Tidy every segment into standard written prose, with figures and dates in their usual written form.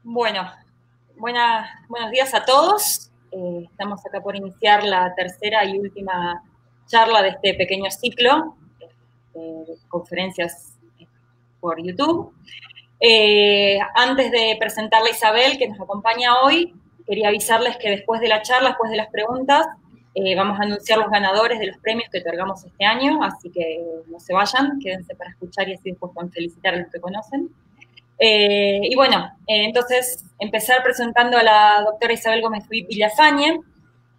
Bueno, buenos días a todos. Estamos acá por iniciar la tercera y última charla de este pequeño ciclo de conferencias por YouTube. Antes de presentarle a Isabel, que nos acompaña hoy, quería avisarles que después de la charla, después de las preguntas, vamos a anunciar los ganadores de los premios que otorgamos este año, así que no se vayan, quédense para escuchar y así después pueden felicitar a los que conocen. Y bueno, entonces empezar presentando a la doctora Isabel Gómez Villafañe,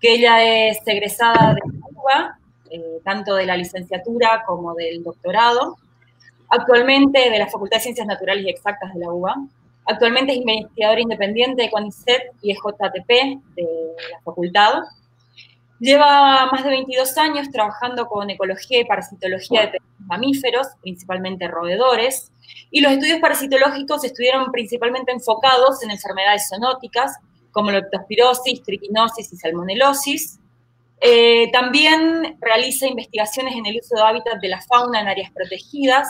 que ella es egresada de Cuba, tanto de la licenciatura como del doctorado, actualmente de la Facultad de Ciencias Naturales y Exactas de la UBA. Actualmente es investigadora independiente de CONICET y EJTP de la facultad. Lleva más de 22 años trabajando con ecología y parasitología de pequeños mamíferos, principalmente roedores, y los estudios parasitológicos estuvieron principalmente enfocados en enfermedades zoonóticas, como leptospirosis, triquinosis y salmonelosis. También realiza investigaciones en el uso de hábitat de la fauna en áreas protegidas,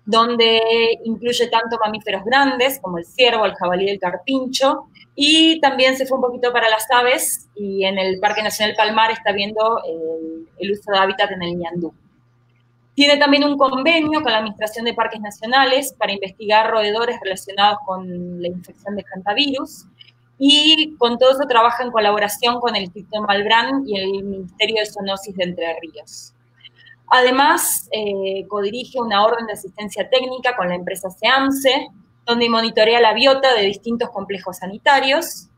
donde incluye tanto mamíferos grandes como el ciervo, el jabalí y el carpincho, y también se fue un poquito para las aves, y en el Parque Nacional Palmar está viendo el uso de hábitat en el ñandú. Tiene también un convenio con la Administración de Parques Nacionales para investigar roedores relacionados con la infección de hantavirus, y con todo eso trabaja en colaboración con el Instituto Malbrán y el Ministerio de Zoonosis de Entre Ríos. Además, codirige una orden de asistencia técnica con la empresa SEAMSE, donde monitorea la biota de distintos complejos sanitarios.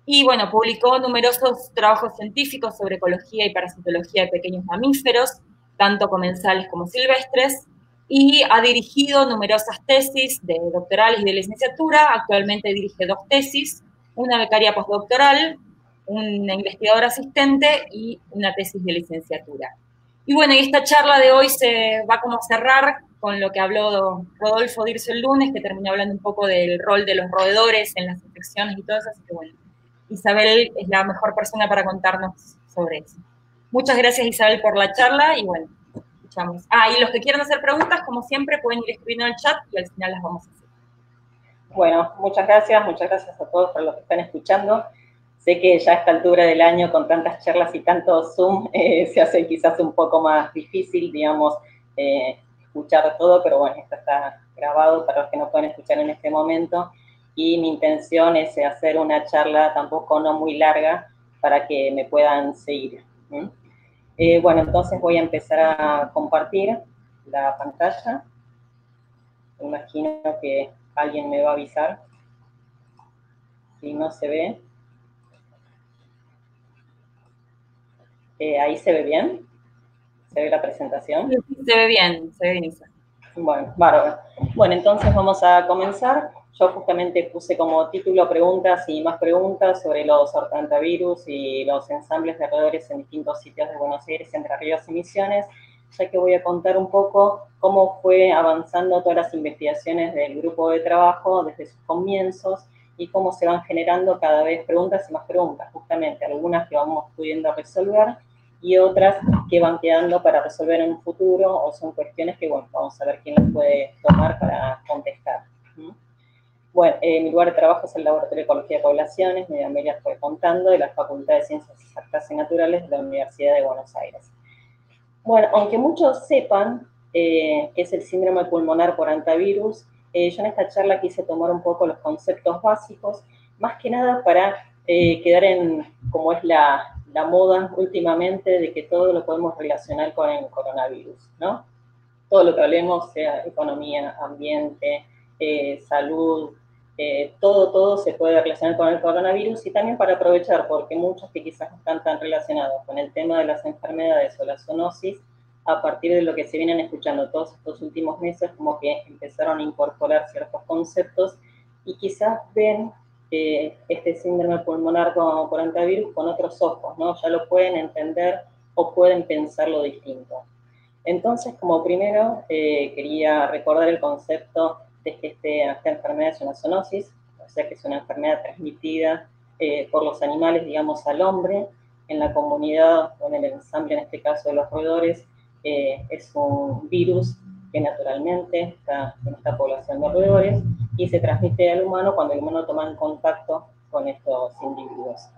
Y bueno, publicó numerosos trabajos científicos sobre ecología y parasitología de pequeños mamíferos, tanto comensales como silvestres, y ha dirigido numerosas tesis de doctorales y de licenciatura. Actualmente dirige 2 tesis, una becaria postdoctoral, una investigadora asistente y una tesis de licenciatura. Y bueno, y esta charla de hoy se va como a cerrar con lo que habló Rodolfo Dircio el lunes, que terminó hablando un poco del rol de los roedores en las infecciones y todo eso, así que bueno, Isabel es la mejor persona para contarnos sobre eso. Muchas gracias, Isabel, por la charla y bueno, escuchamos. Y los que quieran hacer preguntas, como siempre, pueden ir escribiendo en el chat y al final las vamos a hacer. Bueno, muchas gracias a todos por los que están escuchando. Sé que ya a esta altura del año, con tantas charlas y tanto Zoom, se hace quizás un poco más difícil, digamos, escuchar todo, pero bueno, esto está grabado para los que no pueden escuchar en este momento. Y mi intención es hacer una charla tampoco no muy larga para que me puedan seguir. Bueno, entonces voy a empezar a compartir la pantalla. Me imagino que alguien me va a avisar si no se ve. ¿Ahí se ve bien? ¿Se ve la presentación? Sí, se ve bien, Isa. Bueno, bárbaro. Bueno, entonces vamos a comenzar. Yo justamente puse como título preguntas y más preguntas sobre los ortantavirus y los ensambles de roedores en distintos sitios de Buenos Aires, Entre Ríos y Misiones, ya que voy a contar un poco cómo fue avanzando todas las investigaciones del grupo de trabajo desde sus comienzos y cómo se van generando cada vez preguntas y más preguntas, justamente algunas que vamos pudiendo resolver y otras que van quedando para resolver en un futuro, o son cuestiones que, bueno, vamos a ver quién las puede tomar para contestar. Bueno, mi lugar de trabajo es el Laboratorio de Ecología de Poblaciones, mi Amelia fue contando, de la Facultad de Ciencias Exactas y Naturales de la Universidad de Buenos Aires. Bueno, aunque muchos sepan qué es el síndrome pulmonar por hantavirus, yo en esta charla quise tomar un poco los conceptos básicos, más que nada para quedar en cómo es la moda últimamente de que todo lo podemos relacionar con el coronavirus, ¿no? Todo lo que hablemos, sea economía, ambiente, salud, todo se puede relacionar con el coronavirus, y también para aprovechar, porque muchos que quizás no están tan relacionados con el tema de las enfermedades o la zoonosis, a partir de lo que se vienen escuchando todos estos últimos meses, como que empezaron a incorporar ciertos conceptos y quizás ven este síndrome pulmonar por hantavirus con otros ojos, ¿no? Ya lo pueden entender o pueden pensarlo distinto. Entonces, como primero, quería recordar el concepto de que esta enfermedad es una zoonosis, o sea que es una enfermedad transmitida por los animales, digamos, al hombre. En la comunidad, o en el ensamble, en este caso de los roedores, es un virus que naturalmente está en esta población de roedores y se transmite al humano cuando el humano toma en contacto con estos individuos.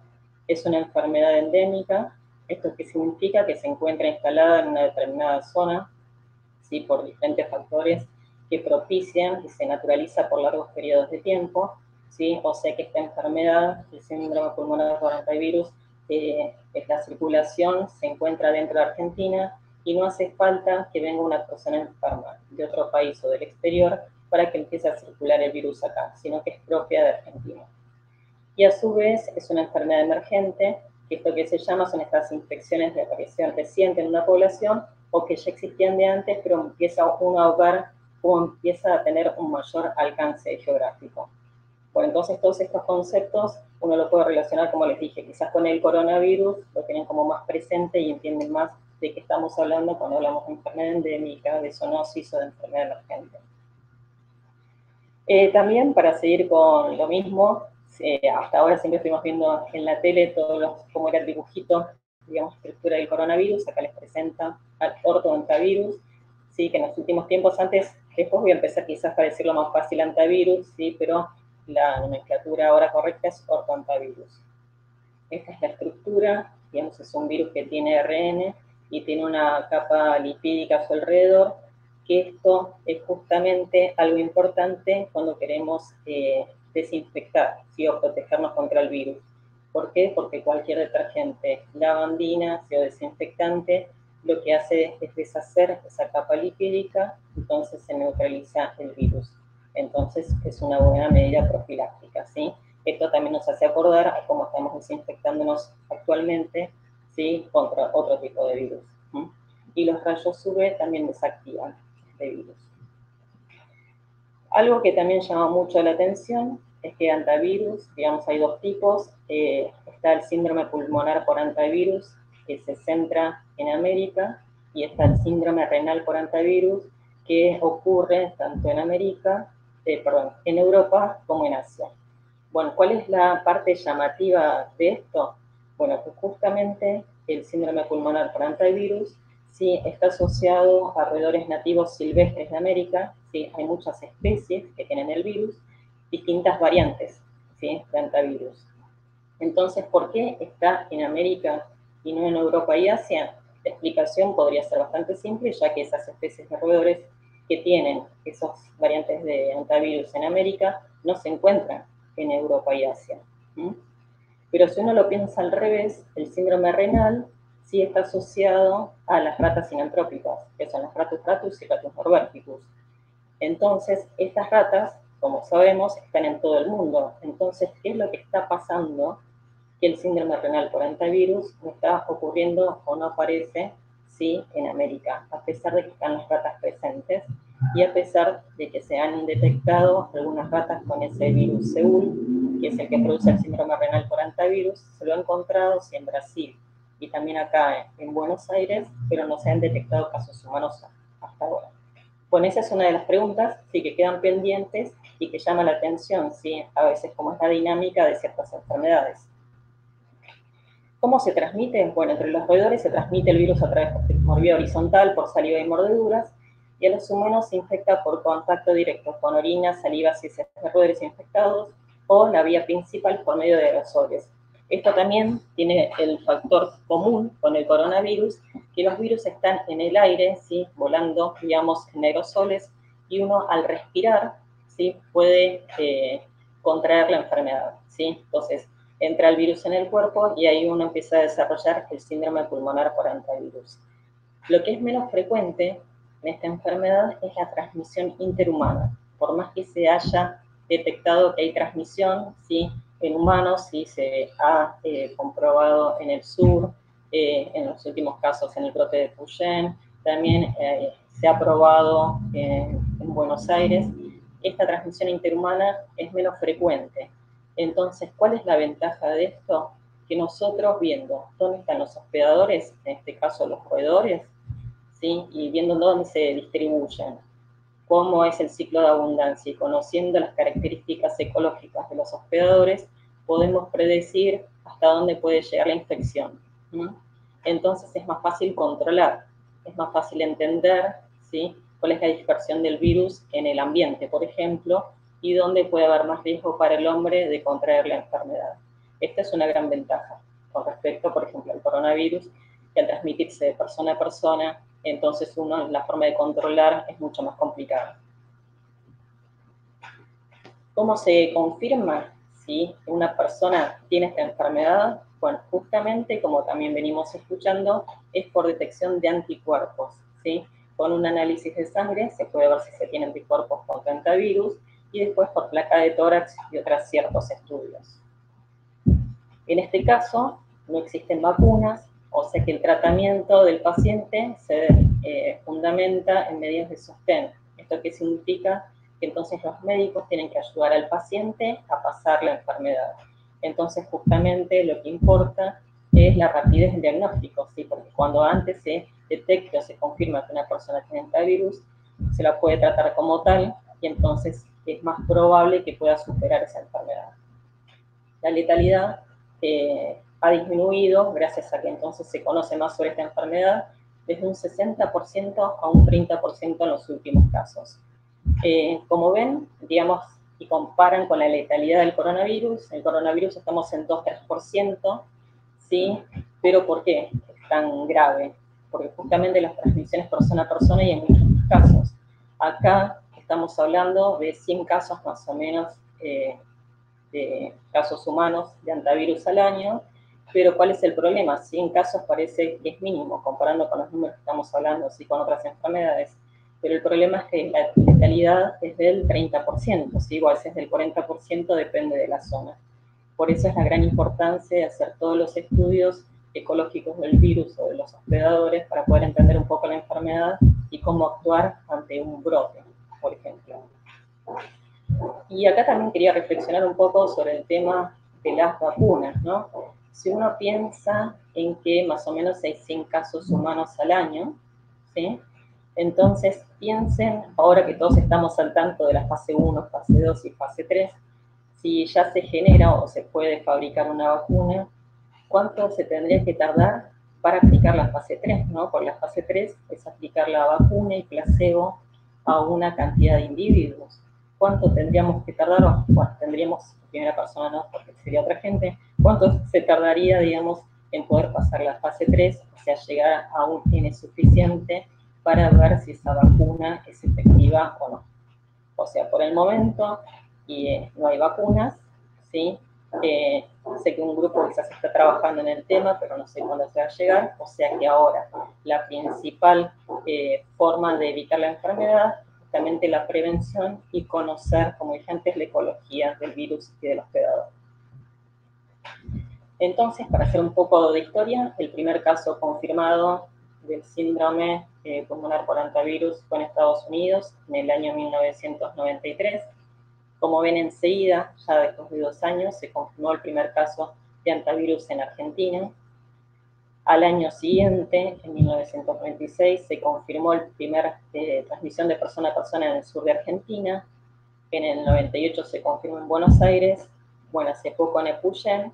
Es una enfermedad endémica, esto que significa que se encuentra instalada en una determinada zona, ¿sí? Por diferentes factores que propician y se naturaliza por largos periodos de tiempo, ¿sí? O sea que esta enfermedad, el síndrome pulmonar por antivirus, la circulación se encuentra dentro de Argentina y no hace falta que venga una persona enferma de otro país o del exterior para que empiece a circular el virus acá, sino que es propia de Argentina. Y a su vez es una enfermedad emergente, que esto que se llama son estas infecciones de aparición reciente en una población o que ya existían de antes, pero empieza uno a ver cómo empieza a tener un mayor alcance geográfico. Bueno, entonces todos estos conceptos uno lo puede relacionar, como les dije, quizás con el coronavirus, lo tienen como más presente y entienden más de qué estamos hablando cuando hablamos de enfermedad endémica, de zoonosis o de enfermedad emergente. También, para seguir con lo mismo, hasta ahora siempre estuvimos viendo en la tele cómo era el dibujito, digamos, estructura del coronavirus. Acá les presenta al ortoantivirus, ¿sí? Que en los últimos tiempos, después voy a empezar quizás para decirlo más fácil, antivirus, ¿sí? Pero la nomenclatura ahora correcta es ortoantivirus. Esta es la estructura, digamos, es un virus que tiene ARN y tiene una capa lipídica a su alrededor, que esto es justamente algo importante cuando queremos desinfectar, ¿sí? O protegernos contra el virus. ¿Por qué? Porque cualquier detergente, lavandina, o desinfectante, lo que hace es deshacer esa capa lipídica, entonces se neutraliza el virus. Entonces es una buena medida profiláctica, ¿sí? Esto también nos hace acordar a cómo estamos desinfectándonos actualmente, ¿sí? Contra otro tipo de virus. Y los rayos UV también desactivan este virus. Algo que también llama mucho la atención es que antivirus, digamos, hay dos tipos. Está el síndrome pulmonar por antivirus, que se centra en América, y está el síndrome renal por antivirus, que ocurre tanto en en Europa como en Asia. Bueno, ¿cuál es la parte llamativa de esto? Bueno, pues justamente el síndrome pulmonar por antivirus sí está asociado a roedores nativos silvestres de América, ¿sí? Hay muchas especies que tienen el virus, distintas variantes, ¿sí? De antivirus. Entonces, ¿por qué está en América y no en Europa y Asia? La explicación podría ser bastante simple, ya que esas especies de roedores que tienen esas variantes de antivirus en América no se encuentran en Europa y Asia. Pero si uno lo piensa al revés, el síndrome renal sí está asociado a las ratas sinantrópicas, que son las Ratus ratus y Ratus norberticus. Entonces, estas ratas, como sabemos, están en todo el mundo. Entonces, ¿qué es lo que está pasando? Que el síndrome renal por antivirus no está ocurriendo o no aparece, ¿sí? En América, a pesar de que están las ratas presentes y a pesar de que se han detectado algunas ratas con ese virus Seúl, que es el que produce el síndrome renal por antivirus. Se lo han encontrado sí, en Brasil y también acá en Buenos Aires, pero no se han detectado casos humanos hasta ahora. Bueno, esa es una de las preguntas sí, que quedan pendientes y que llama la atención, ¿sí? A veces cómo es la dinámica de ciertas enfermedades. ¿Cómo se transmite? Bueno, entre los roedores se transmite el virus a través por vía horizontal, por saliva y mordeduras, y a los humanos se infecta por contacto directo con orina, saliva, heces de roedores infectados, o la vía principal por medio de aerosoles. Esto también tiene el factor común con el coronavirus, que los virus están en el aire, ¿sí? Volando, digamos, en aerosoles, y uno al respirar, ¿sí? Puede contraer la enfermedad, ¿sí? Entonces, entra el virus en el cuerpo y ahí uno empieza a desarrollar el síndrome pulmonar por antivirus. Lo que es menos frecuente en esta enfermedad es la transmisión interhumana. Por más que se haya detectado que hay transmisión, ¿sí? En humanos, sí se ha comprobado en el sur, en los últimos casos en el brote de Puyén, también se ha probado en Buenos Aires. Esta transmisión interhumana es menos frecuente. Entonces, ¿cuál es la ventaja de esto? Que nosotros viendo dónde están los hospedadores, en este caso los roedores, ¿sí? Y viendo dónde se distribuyen, cómo es el ciclo de abundancia y conociendo las características ecológicas de los hospedadores, podemos predecir hasta dónde puede llegar la infección. Entonces es más fácil controlar, es más fácil entender, ¿sí? Cuál es la dispersión del virus en el ambiente, por ejemplo, y donde puede haber más riesgo para el hombre de contraer la enfermedad. Esta es una gran ventaja con respecto, por ejemplo, al coronavirus, que al transmitirse de persona a persona, entonces la forma de controlar es mucho más complicada. ¿Cómo se confirma si una persona tiene esta enfermedad? Bueno, justamente, como también venimos escuchando, es por detección de anticuerpos, ¿sí? Con un análisis de sangre se puede ver si se tienen anticuerpos contra hantavirus y después por placa de tórax y otros ciertos estudios. En este caso, no existen vacunas, o sea que el tratamiento del paciente se fundamenta en medidas de sostén. ¿Esto qué significa? Que entonces los médicos tienen que ayudar al paciente a pasar la enfermedad. Entonces, justamente lo que importa es la rapidez del diagnóstico, ¿sí? Porque cuando antes se detecta o se confirma que una persona tiene hantavirus, se la puede tratar como tal y entonces es más probable que pueda superar esa enfermedad. La letalidad ha disminuido gracias a que entonces se conoce más sobre esta enfermedad, desde un 60% a un 30% en los últimos casos. Como ven, digamos, y comparan con la letalidad del coronavirus, el coronavirus estamos en 2-3%, ¿sí? Pero ¿por qué es tan grave? Porque justamente las transmisiones persona a persona y en muchos casos. Acá estamos hablando de 100 casos más o menos de casos humanos de hantavirus al año, pero ¿cuál es el problema? 100 casos parece que es mínimo, comparando con los números que estamos hablando, sí, con otras enfermedades, pero el problema es que la letalidad es del 30%, ¿sí? Igual si es del 40% depende de la zona. Por eso es la gran importancia de hacer todos los estudios ecológicos del virus o de los hospedadores para poder entender un poco la enfermedad y cómo actuar ante un brote, por ejemplo. Y acá también quería reflexionar un poco sobre el tema de las vacunas, ¿no? Si uno piensa en que más o menos hay 100 casos humanos al año, ¿sí? Entonces piensen, ahora que todos estamos al tanto de la fase 1, fase 2 y fase 3, si ya se genera o se puede fabricar una vacuna, ¿cuánto se tendría que tardar para aplicar la fase 3, ¿no? Por la fase 3 es aplicar la vacuna y placebo a una cantidad de individuos. ¿Cuánto tendríamos que tardar? Bueno, tendríamos, primera persona no, porque sería otra gente, ¿cuánto se tardaría, digamos, en poder pasar la fase 3, o sea, llegar a un N suficiente para ver si esa vacuna es efectiva o no? O sea, por el momento no hay vacunas, ¿sí? Sé que un grupo quizás está trabajando en el tema, pero no sé cuándo se va a llegar, o sea que ahora la principal forma de evitar la enfermedad es justamente la prevención y conocer, como dije antes, la ecología del virus y del hospedador. Entonces, para hacer un poco de historia, el primer caso confirmado del síndrome pulmonar por hantavirus fue en Estados Unidos en el año 1993. Como ven enseguida, ya después de 2 años, se confirmó el primer caso de hantavirus en Argentina. Al año siguiente, en 1996, se confirmó la primera transmisión de persona a persona en el sur de Argentina. En el 98 se confirmó en Buenos Aires, bueno, hace poco en Epuyén,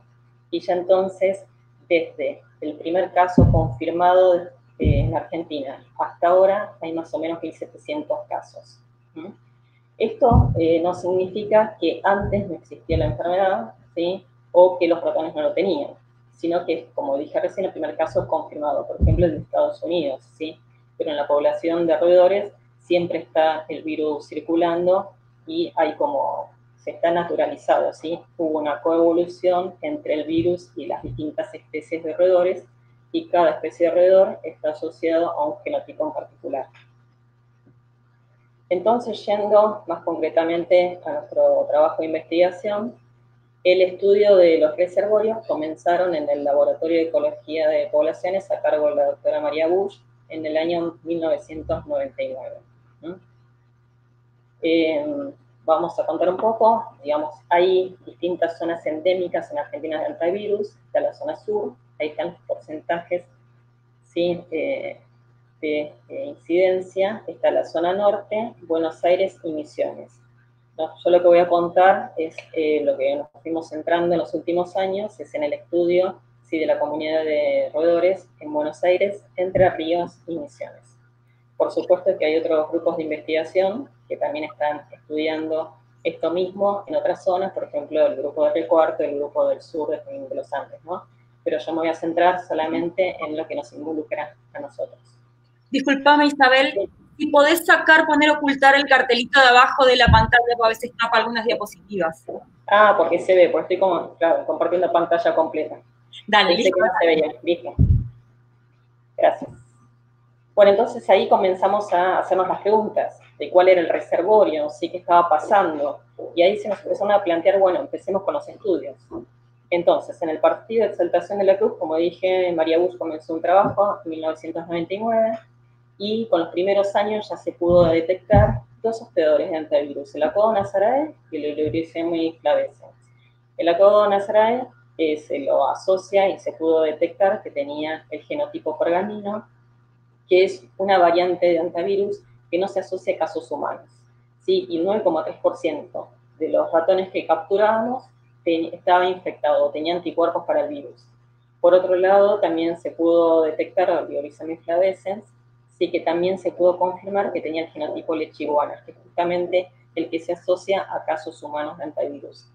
y ya entonces, desde el primer caso confirmado en Argentina hasta ahora, hay más o menos 1.700 casos. Esto no significa que antes no existía la enfermedad, ¿sí? O que los ratones no lo tenían, sino que, como dije recién, el primer caso confirmado, por ejemplo, en Estados Unidos, ¿sí? Pero en la población de roedores siempre está el virus circulando y hay como, se está naturalizado, ¿sí? Hubo una coevolución entre el virus y las distintas especies de roedores y cada especie de roedor está asociado a un genotipo en particular. Entonces, yendo más concretamente a nuestro trabajo de investigación, el estudio de los reservorios comenzaron en el Laboratorio de Ecología de Poblaciones a cargo de la doctora María Busch en el año 1999. Vamos a contar un poco, digamos, hay distintas zonas endémicas en Argentina de hantavirus, está la zona sur, ahí están los porcentajes, ¿sí? De incidencia, está la zona norte, Buenos Aires y Misiones. No, yo lo que voy a contar es lo que nos fuimos centrando en los últimos años, es en el estudio, ¿sí? De la comunidad de roedores en Buenos Aires, Entre Ríos y Misiones. Por supuesto que hay otros grupos de investigación que también están estudiando, Esto mismo en otras zonas, por ejemplo, el grupo de Recuarto, el grupo del sur de los Andes, ¿no? Pero yo me voy a centrar solamente en lo que nos involucra a nosotros. Disculpame, Isabel, si podés sacar, poner, ocultar el cartelito de abajo de la pantalla, porque a veces tapa algunas diapositivas. Ah, porque se ve, porque estoy como, claro, compartiendo pantalla completa. Dale, listo. Que no se veía, listo. Gracias. Bueno, entonces ahí comenzamos a hacernos las preguntas de cuál era el reservorio, sí, qué estaba pasando. Y ahí se nos empezaron a plantear, bueno, empecemos con los estudios. Entonces, en el Partido de Exaltación de la Cruz, como dije, María Busch comenzó un trabajo en 1999 y con los primeros años ya se pudo detectar dos hospedadores de antivirus, el Acodo-Nazarae y el Eurysemi flavescens. El Acodo-Nazarae se lo asocia y se pudo detectar que tenía el genotipo pergamino, que es una variante de antivirus que no se asocia a casos humanos, ¿sí? Y el 9,3% de los ratones que capturábamos estaba infectado, tenía anticuerpos para el virus. Por otro lado, también se pudo detectar el Eurysemi flavescens, sí, que también se pudo confirmar que tenía el genotipo Leishiguana, que es justamente el que se asocia a casos humanos de antivirus.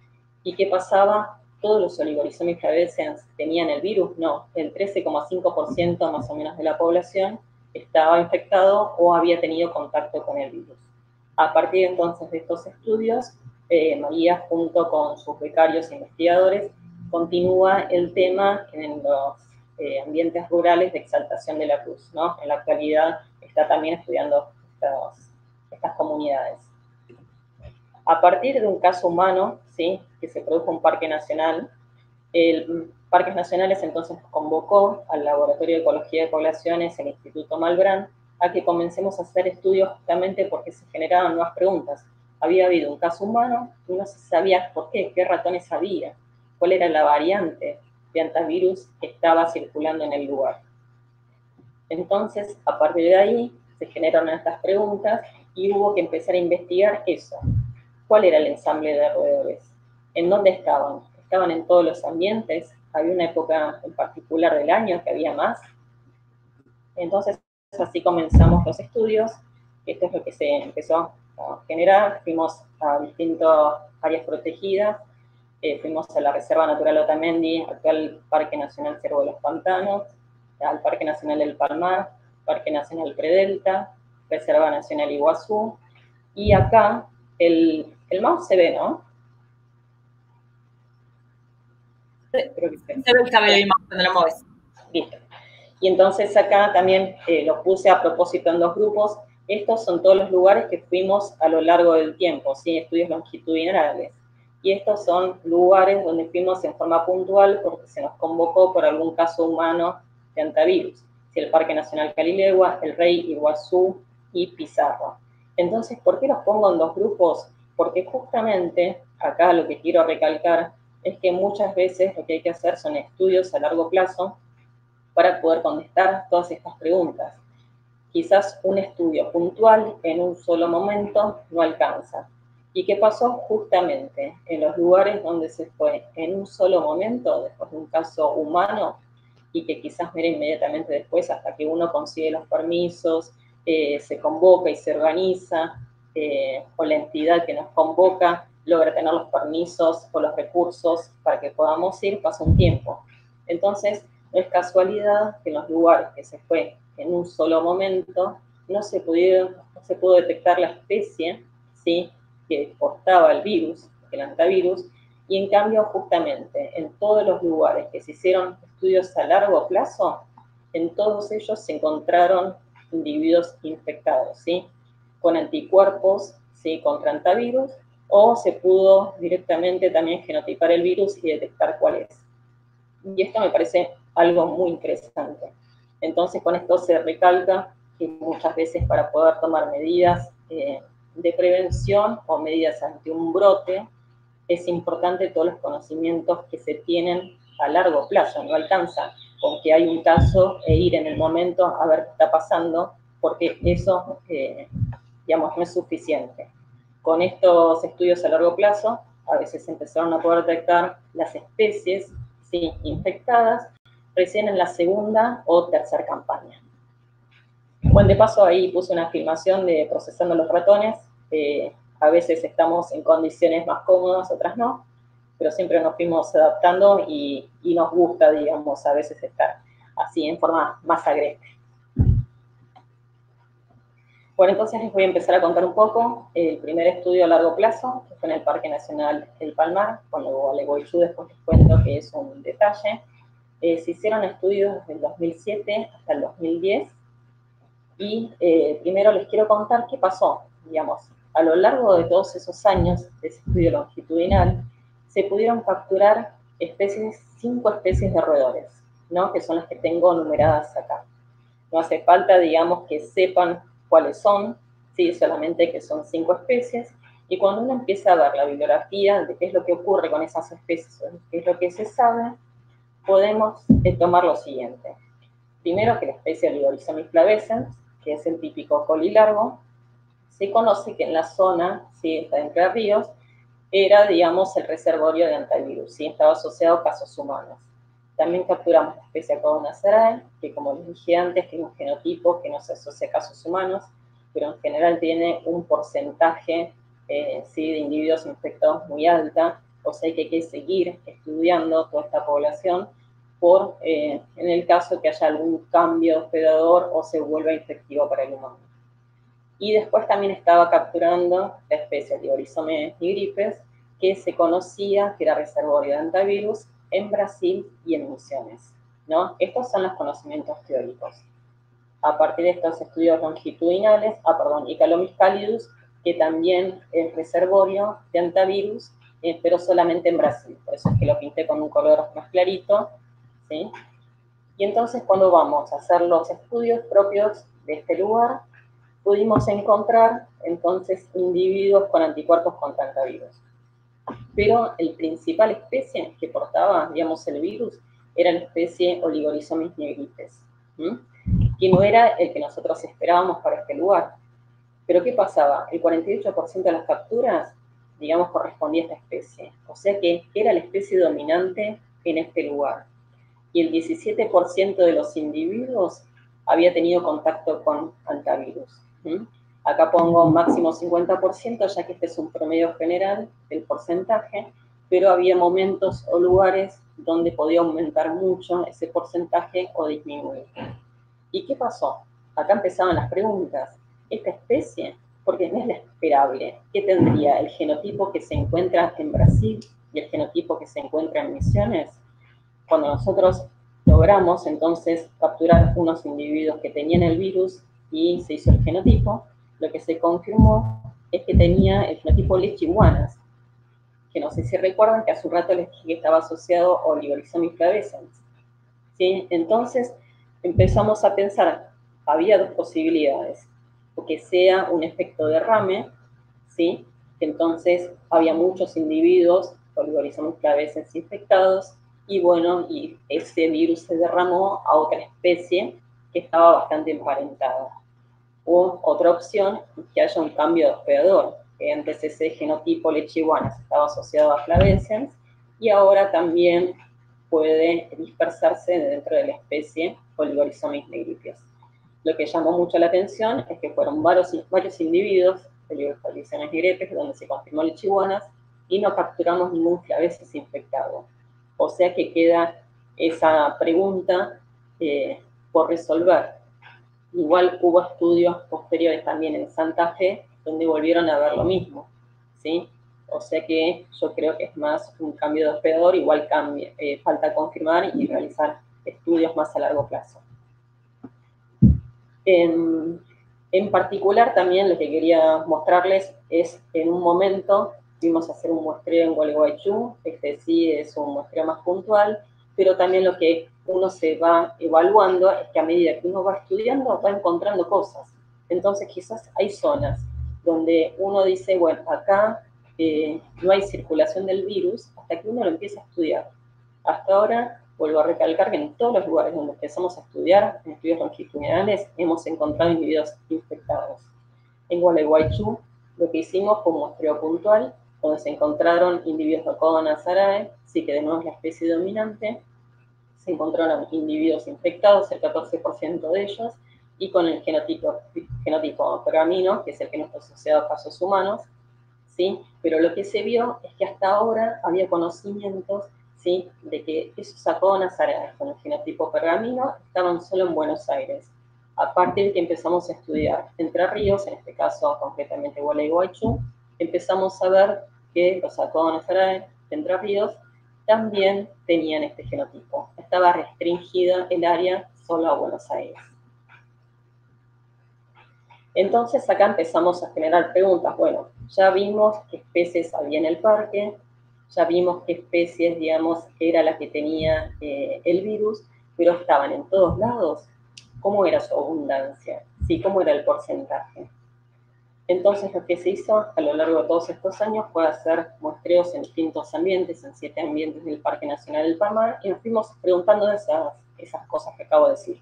¿Y qué pasaba? ¿Todos los Oligorisemi flavescens tenían el virus? No, el 13,5% más o menos de la población estaba infectado o había tenido contacto con el virus. A partir entonces de estos estudios, María, junto con sus becarios e investigadores, continúa el tema en los ambientes rurales de Exaltación de la Cruz, ¿no? En la actualidad está también estudiando estas comunidades. A partir de un caso humano, ¿sí?, que se produjo en un parque nacional, el Parques Nacionales entonces convocó al Laboratorio de Ecología de Poblaciones, el Instituto Malbrán, a que comencemos a hacer estudios justamente porque se generaban nuevas preguntas. Había habido un caso humano y no se sabía por qué ratones había, cuál era la variante de antivirus que estaba circulando en el lugar. Entonces, a partir de ahí, se generaron estas preguntas y hubo que empezar a investigar eso. ¿Cuál era el ensamble de roedores? ¿En dónde estaban? ¿Estaban en todos los ambientes? ¿Había una época en particular del año que había más? Entonces, así comenzamos los estudios. Esto es lo que se empezó a generar. Fuimos a distintas áreas protegidas. Fuimos a la Reserva Natural Otamendi, actual Parque Nacional Cerro de los Pantanos, al Parque Nacional del Palmar, Parque Nacional Predelta, Reserva Nacional Iguazú. Y acá el mouse se ve, ¿no? Creo que se ve el cabello del mouse cuando lo mueves. Listo. Y entonces acá también los puse a propósito en dos grupos. Estos son todos los lugares que fuimos a lo largo del tiempo, ¿sí? Estudios longitudinales. Y estos son lugares donde fuimos en forma puntual porque se nos convocó por algún caso humano de antivirus. ¿Sí? El Parque Nacional Calilegua, El Rey, Iguazú y Pizarro. Entonces, ¿por qué los pongo en dos grupos? Porque justamente acá lo que quiero recalcar es que muchas veces lo que hay que hacer son estudios a largo plazo para poder contestar todas estas preguntas. Quizás un estudio puntual en un solo momento no alcanza. ¿Y qué pasó? Justamente en los lugares donde se fue en un solo momento, después de un caso humano, y que quizás mira inmediatamente después hasta que uno consigue los permisos, se convoca y se organiza, o la entidad que nos convoca logra tener los permisos o los recursos para que podamos ir, pasa un tiempo. Entonces, no es casualidad que en los lugares que se fue en un solo momento no se pudo detectar la especie, ¿sí?, que portaba el virus, el antivirus, y en cambio justamente en todos los lugares que se hicieron estudios a largo plazo, en todos ellos se encontraron individuos infectados, ¿sí?, con anticuerpos, ¿sí?, contra antivirus, o se pudo directamente también genotipar el virus y detectar cuál es. Y esto me parece algo muy interesante. Entonces, con esto se recalca que muchas veces para poder tomar medidas de prevención o medidas ante un brote, es importante todos los conocimientos que se tienen a largo plazo. No alcanza con que hay un caso e ir en el momento a ver qué está pasando, porque eso, digamos, no es suficiente. Con estos estudios a largo plazo, a veces empezaron a poder detectar las especies, ¿sí?, infectadas, recién en la segunda o tercera campaña. Bueno, de paso ahí puse una filmación de Procesando los Ratones, A veces estamos en condiciones más cómodas, otras no, pero siempre nos fuimos adaptando y nos gusta, digamos, a veces estar así en forma más agreste. Bueno, entonces les voy a empezar a contar un poco el primer estudio a largo plazo, que fue en el Parque Nacional El Palmar, con el Gualeguaychú, después les cuento que es un detalle. Se hicieron estudios desde el 2007 hasta el 2010, y primero les quiero contar qué pasó, digamos. A lo largo de todos esos años de ese estudio longitudinal, se pudieron capturar 5 especies de roedores, ¿no? Que son las que tengo numeradas acá. No hace falta, digamos, que sepan cuáles son, ¿sí? Solamente que son 5 especies, y cuando uno empieza a ver la bibliografía de qué es lo que ocurre con esas especies, qué es lo que se sabe, podemos tomar lo siguiente. Primero, que la especie Oligorisomys flavescens, que es el típico colilargo, se conoce que en la zona, ¿sí? Está Entre Ríos, era, digamos, el reservorio de antivirus, ¿sí? Estaba asociado a casos humanos. También capturamos la especie Acogonacerae, que como les dije antes, tiene un genotipo que no se asocia a casos humanos, pero en general tiene un porcentaje ¿sí? de individuos infectados muy alta, o sea que hay que seguir estudiando toda esta población por, en el caso que haya algún cambio hospedador o se vuelva infectivo para el humano. Y después también estaba capturando la especie Oligorisomys nigripes, que se conocía que era reservorio de antivirus en Brasil y en Misiones, ¿no? Estos son los conocimientos teóricos. A partir de estos estudios longitudinales, y Calomys pallidus, que también es reservorio de antivirus, pero solamente en Brasil. Por eso es que lo pinté con un color más clarito, ¿sí? Y entonces cuando vamos a hacer los estudios propios de este lugar, pudimos encontrar entonces individuos con anticuerpos contra antivirus. Pero el principal especie que portaba, digamos, el virus, era la especie Oligorisomys nigripes, que no era el que nosotros esperábamos para este lugar. Pero ¿qué pasaba? El 48% de las capturas, digamos, correspondía a esta especie. O sea que era la especie dominante en este lugar. Y el 17% de los individuos había tenido contacto con antivirus. Acá pongo máximo 50%, ya que este es un promedio general del porcentaje, pero había momentos o lugares donde podía aumentar mucho ese porcentaje o disminuir. ¿Y qué pasó? Acá empezaban las preguntas. ¿Esta especie? Porque no es la esperable. ¿Qué tendría? ¿El genotipo que se encuentra en Brasil y el genotipo que se encuentra en Misiones? Cuando nosotros logramos entonces capturar unos individuos que tenían el virus y se hizo el genotipo, lo que se confirmó es que tenía el genotipo leishiguanas, que no sé si recuerdan que hace un rato les dije que estaba asociado a Oligorisomys flavescens, ¿sí? Entonces empezamos a pensar, había dos posibilidades, o que sea un efecto derrame, ¿sí? Que entonces había muchos individuos Oligorisomys flavescens infectados, y bueno, y ese virus se derramó a otra especie que estaba bastante emparentada. O otra opción, que haya un cambio de hospedador, que antes ese genotipo leishiguanas estaba asociado a flavescens, y ahora también puede dispersarse dentro de la especie Oligorisomys nigripes. Lo que llamó mucho la atención es que fueron varios individuos de Oligorisomys nigripes donde se confirmó leishiguanas y no capturamos ningún flavescens infectado. O sea que queda esa pregunta por resolver. Igual hubo estudios posteriores también en Santa Fe, donde volvieron a ver lo mismo, ¿sí? O sea que yo creo que es más un cambio de hospedador, igual falta confirmar y realizar estudios más a largo plazo. En particular también lo que quería mostrarles es, en un momento fuimos a hacer un muestreo en Gualeguaychú, este sí es un muestreo más puntual, pero también lo que uno se va evaluando es que a medida que uno va estudiando va encontrando cosas. Entonces quizás hay zonas donde uno dice, bueno, acá no hay circulación del virus hasta que uno lo empieza a estudiar. Hasta ahora, vuelvo a recalcar que en todos los lugares donde empezamos a estudiar, en estudios longitudinales, hemos encontrado individuos infectados. En Gualeguaychú, lo que hicimos fue un muestreo puntual, donde se encontraron individuos de Acogonacerae, sí que de nuevo es la especie dominante, se encontraron individuos infectados, el 14% de ellos, y con el genotipo pergamino, que es el que no está asociado a casos humanos, ¿sí? Pero lo que se vio es que hasta ahora había conocimientos, ¿sí?, de que esos saconas araes con el genotipo pergamino estaban solo en Buenos Aires. A partir de que empezamos a estudiar Entre Ríos, en este caso concretamente Gualeguaychú, empezamos a ver que los saconas araes de Entre Ríos también tenían este genotipo. Estaba restringida el área solo a Buenos Aires. Entonces acá empezamos a generar preguntas. Bueno, ya vimos qué especies había en el parque, ya vimos qué especies, digamos, era la que tenía el virus, pero estaban en todos lados. ¿Cómo era su abundancia? ¿Sí? ¿Cómo era el porcentaje? Entonces lo que se hizo a lo largo de todos estos años fue hacer muestreos en distintos ambientes, en 7 ambientes del Parque Nacional del Palmar, y nos fuimos preguntando esas cosas que acabo de decir.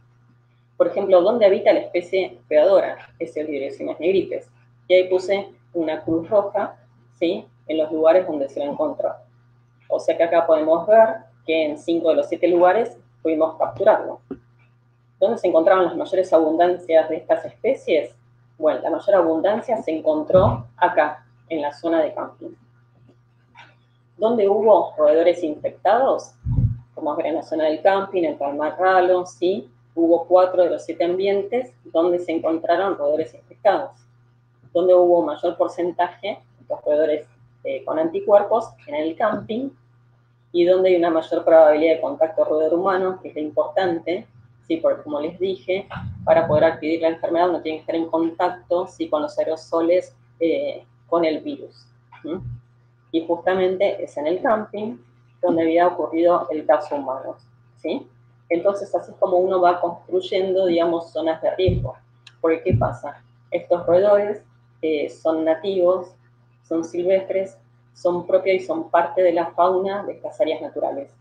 Por ejemplo, ¿dónde habita la especie hospedadora? Esseurioecimas nigripes. Y ahí puse una cruz roja, ¿sí?, en los lugares donde se lo encontró. O sea que acá podemos ver que en 5 de los 7 lugares pudimos capturarlo. ¿Dónde se encontraban las mayores abundancias de estas especies? Bueno, la mayor abundancia se encontró acá, en la zona de camping. ¿Dónde hubo roedores infectados? Como ver en la zona del camping, el Palmar Ralo, ¿sí? Hubo 4 de los 7 ambientes donde se encontraron roedores infectados. Donde hubo mayor porcentaje de roedores con anticuerpos en el camping, y donde hay una mayor probabilidad de contacto roedor humano, que es lo importante, ¿sí? Porque como les dije, para poder adquirir la enfermedad uno tiene que estar en contacto, ¿sí?, con los aerosoles con el virus. Y justamente es en el camping donde había ocurrido el caso humano, ¿sí? Entonces, así es como uno va construyendo, digamos, zonas de riesgo. Porque, ¿qué pasa? Estos roedores son nativos, son silvestres, son propios y son parte de la fauna de estas áreas naturales.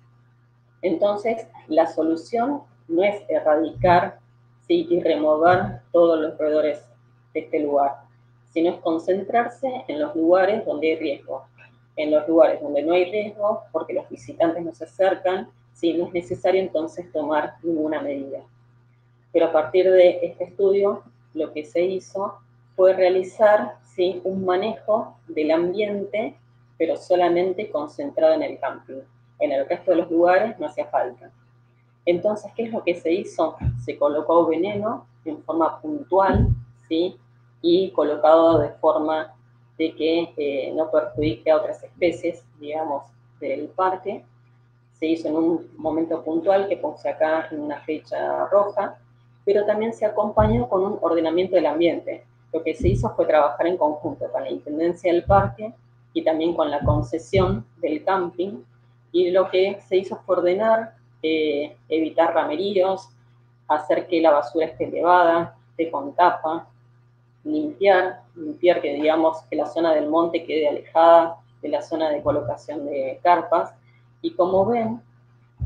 Entonces, la solución no es erradicar, ¿sí?, y remover todos los roedores de este lugar, sino es concentrarse en los lugares donde hay riesgo. En los lugares donde no hay riesgo, porque los visitantes no se acercan, sí, no es necesario entonces tomar ninguna medida. Pero a partir de este estudio, lo que se hizo fue realizar, ¿sí?, un manejo del ambiente, pero solamente concentrado en el camping. En el resto de los lugares no hacía falta. Entonces, ¿qué es lo que se hizo? Se colocó veneno en forma puntual, ¿sí?, y colocado de forma de que no perjudique a otras especies, digamos, del parque. Se hizo en un momento puntual que puse acá en una fecha roja, pero también se acompañó con un ordenamiento del ambiente. Lo que se hizo fue trabajar en conjunto con la Intendencia del Parque y también con la concesión del camping, y lo que se hizo fue ordenar, evitar rameríos, hacer que la basura esté elevada, esté con tapa, limpiar que, digamos, que la zona del monte quede alejada de la zona de colocación de carpas. Y como ven,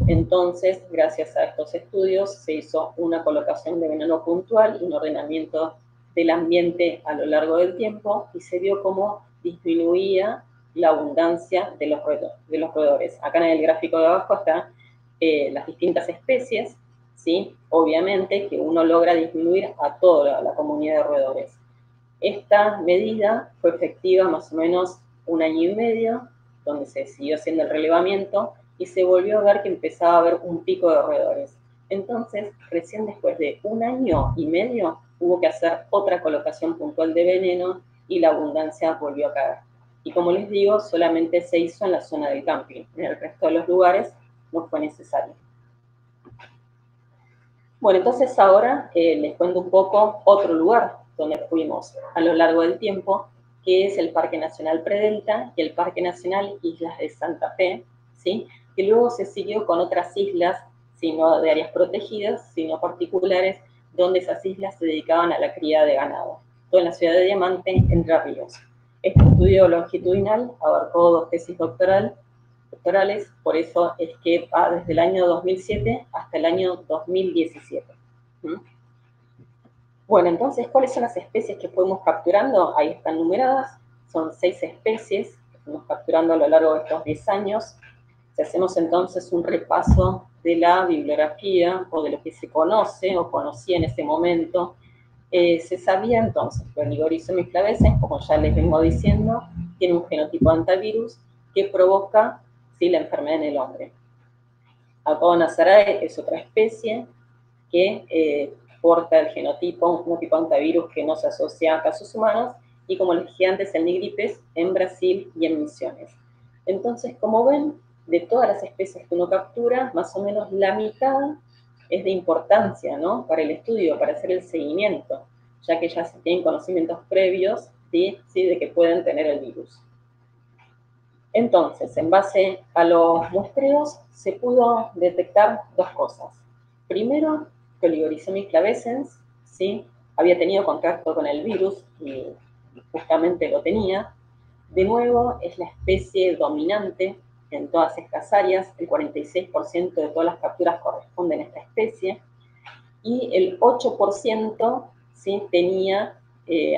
entonces, gracias a estos estudios, se hizo una colocación de veneno puntual y un ordenamiento del ambiente a lo largo del tiempo, y se vio cómo disminuía la abundancia de los roedores. Acá en el gráfico de abajo están las distintas especies, ¿sí? Obviamente que uno logra disminuir a toda la comunidad de roedores. Esta medida fue efectiva más o menos 1 año y medio, donde se siguió haciendo el relevamiento, y se volvió a ver que empezaba a haber un pico de roedores. Entonces, recién después de 1 año y medio, hubo que hacer otra colocación puntual de veneno, y la abundancia volvió a caer. Y como les digo, solamente se hizo en la zona del camping. En el resto de los lugares no fue necesario. Bueno, entonces ahora les cuento un poco otro lugar donde fuimos a lo largo del tiempo, que es el Parque Nacional Predelta y el Parque Nacional Islas de Santa Fe, ¿sí?, que luego se siguió con otras islas, ¿sí?, no de áreas protegidas, sino particulares, donde esas islas se dedicaban a la cría de ganado. Todo en la ciudad de Diamante, Entre Ríos. Este estudio longitudinal abarcó 2 tesis doctorales, por eso es que va desde el año 2007 hasta el año 2017. Bueno, entonces, ¿cuáles son las especies que fuimos capturando? Ahí están numeradas, son 6 especies que fuimos capturando a lo largo de estos 10 años. Si hacemos entonces un repaso de la bibliografía, o de lo que se conoce o conocía en ese momento, se sabía entonces que Oligorizoma y Flaveses, como ya les vengo diciendo, tiene un genotipo de antivirus que provoca, ¿sí?, la enfermedad en el hombre. Aconaceae es otra especie que porta el genotipo, un genotipo antivirus que no se asocia a casos humanos, y como les dije antes, el nigripes en Brasil y en Misiones. Entonces, como ven, de todas las especies que uno captura, más o menos la mitad es de importancia, ¿no?, para el estudio, para hacer el seguimiento, ya que ya se tienen conocimientos previos, ¿sí?, de que pueden tener el virus. Entonces, en base a los muestreos, se pudo detectar dos cosas. Primero, que Oligorizomys clavescens, ¿sí?, había tenido contacto con el virus y justamente lo tenía. De nuevo, es la especie dominante en todas estas áreas. El 46% de todas las capturas corresponden a esta especie. Y el 8%, ¿sí?, tenía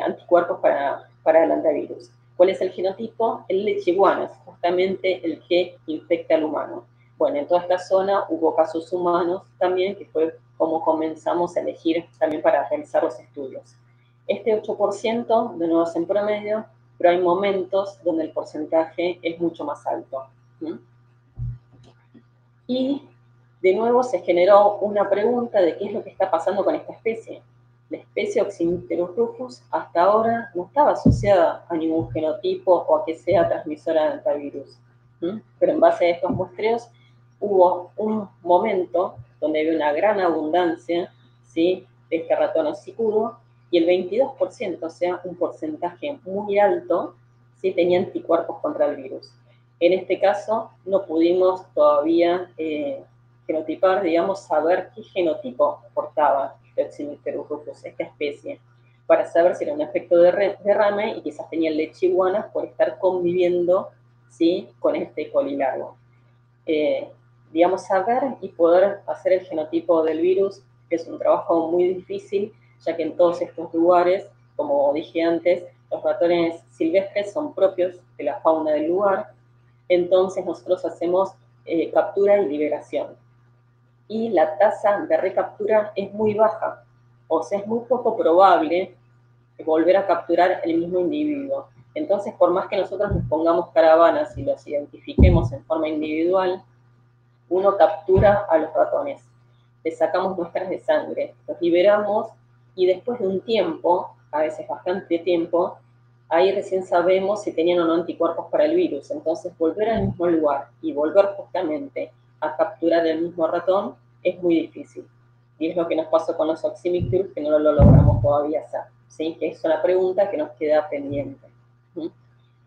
anticuerpos para el antivirus. ¿Cuál es el genotipo? El leishiguanas, justamente el que infecta al humano. Bueno, en toda esta zona hubo casos humanos también, que fue como comenzamos a elegir también para realizar los estudios. Este 8%, de nuevo, es en promedio, pero hay momentos donde el porcentaje es mucho más alto. Y de nuevo se generó una pregunta de qué es lo que está pasando con esta especie. La especie Oxymicterus rufus hasta ahora no estaba asociada a ningún genotipo o a que sea transmisora de antivirus. Pero en base a estos muestreos hubo un momento donde había una gran abundancia, ¿sí?, de este ratón hocicudo, y el 22%, o sea, un porcentaje muy alto, ¿sí?, tenía anticuerpos contra el virus. En este caso, no pudimos todavía genotipar, digamos, saber qué genotipo portaba Oxymicterus rufus, esta especie, para saber si era un efecto de derrame y quizás tenía leishiguanas por estar conviviendo, ¿sí?, con este colilargo. Digamos, saber y poder hacer el genotipo del virus es un trabajo muy difícil, ya que en todos estos lugares, como dije antes, los ratones silvestres son propios de la fauna del lugar. Entonces nosotros hacemos captura y liberación. Y la tasa de recaptura es muy baja, o sea, es muy poco probable volver a capturar el mismo individuo. Entonces, por más que nosotros nos pongamos caravanas y los identifiquemos en forma individual, uno captura a los ratones, les sacamos muestras de sangre, los liberamos y después de un tiempo, a veces bastante tiempo, ahí recién sabemos si tenían o no anticuerpos para el virus. Entonces, volver al mismo lugar y volver justamente a capturar el mismo ratón es muy difícil. Y es lo que nos pasó con los Oxymicterus, que no lo logramos todavía hacer, ¿sí?, que es una pregunta que nos queda pendiente.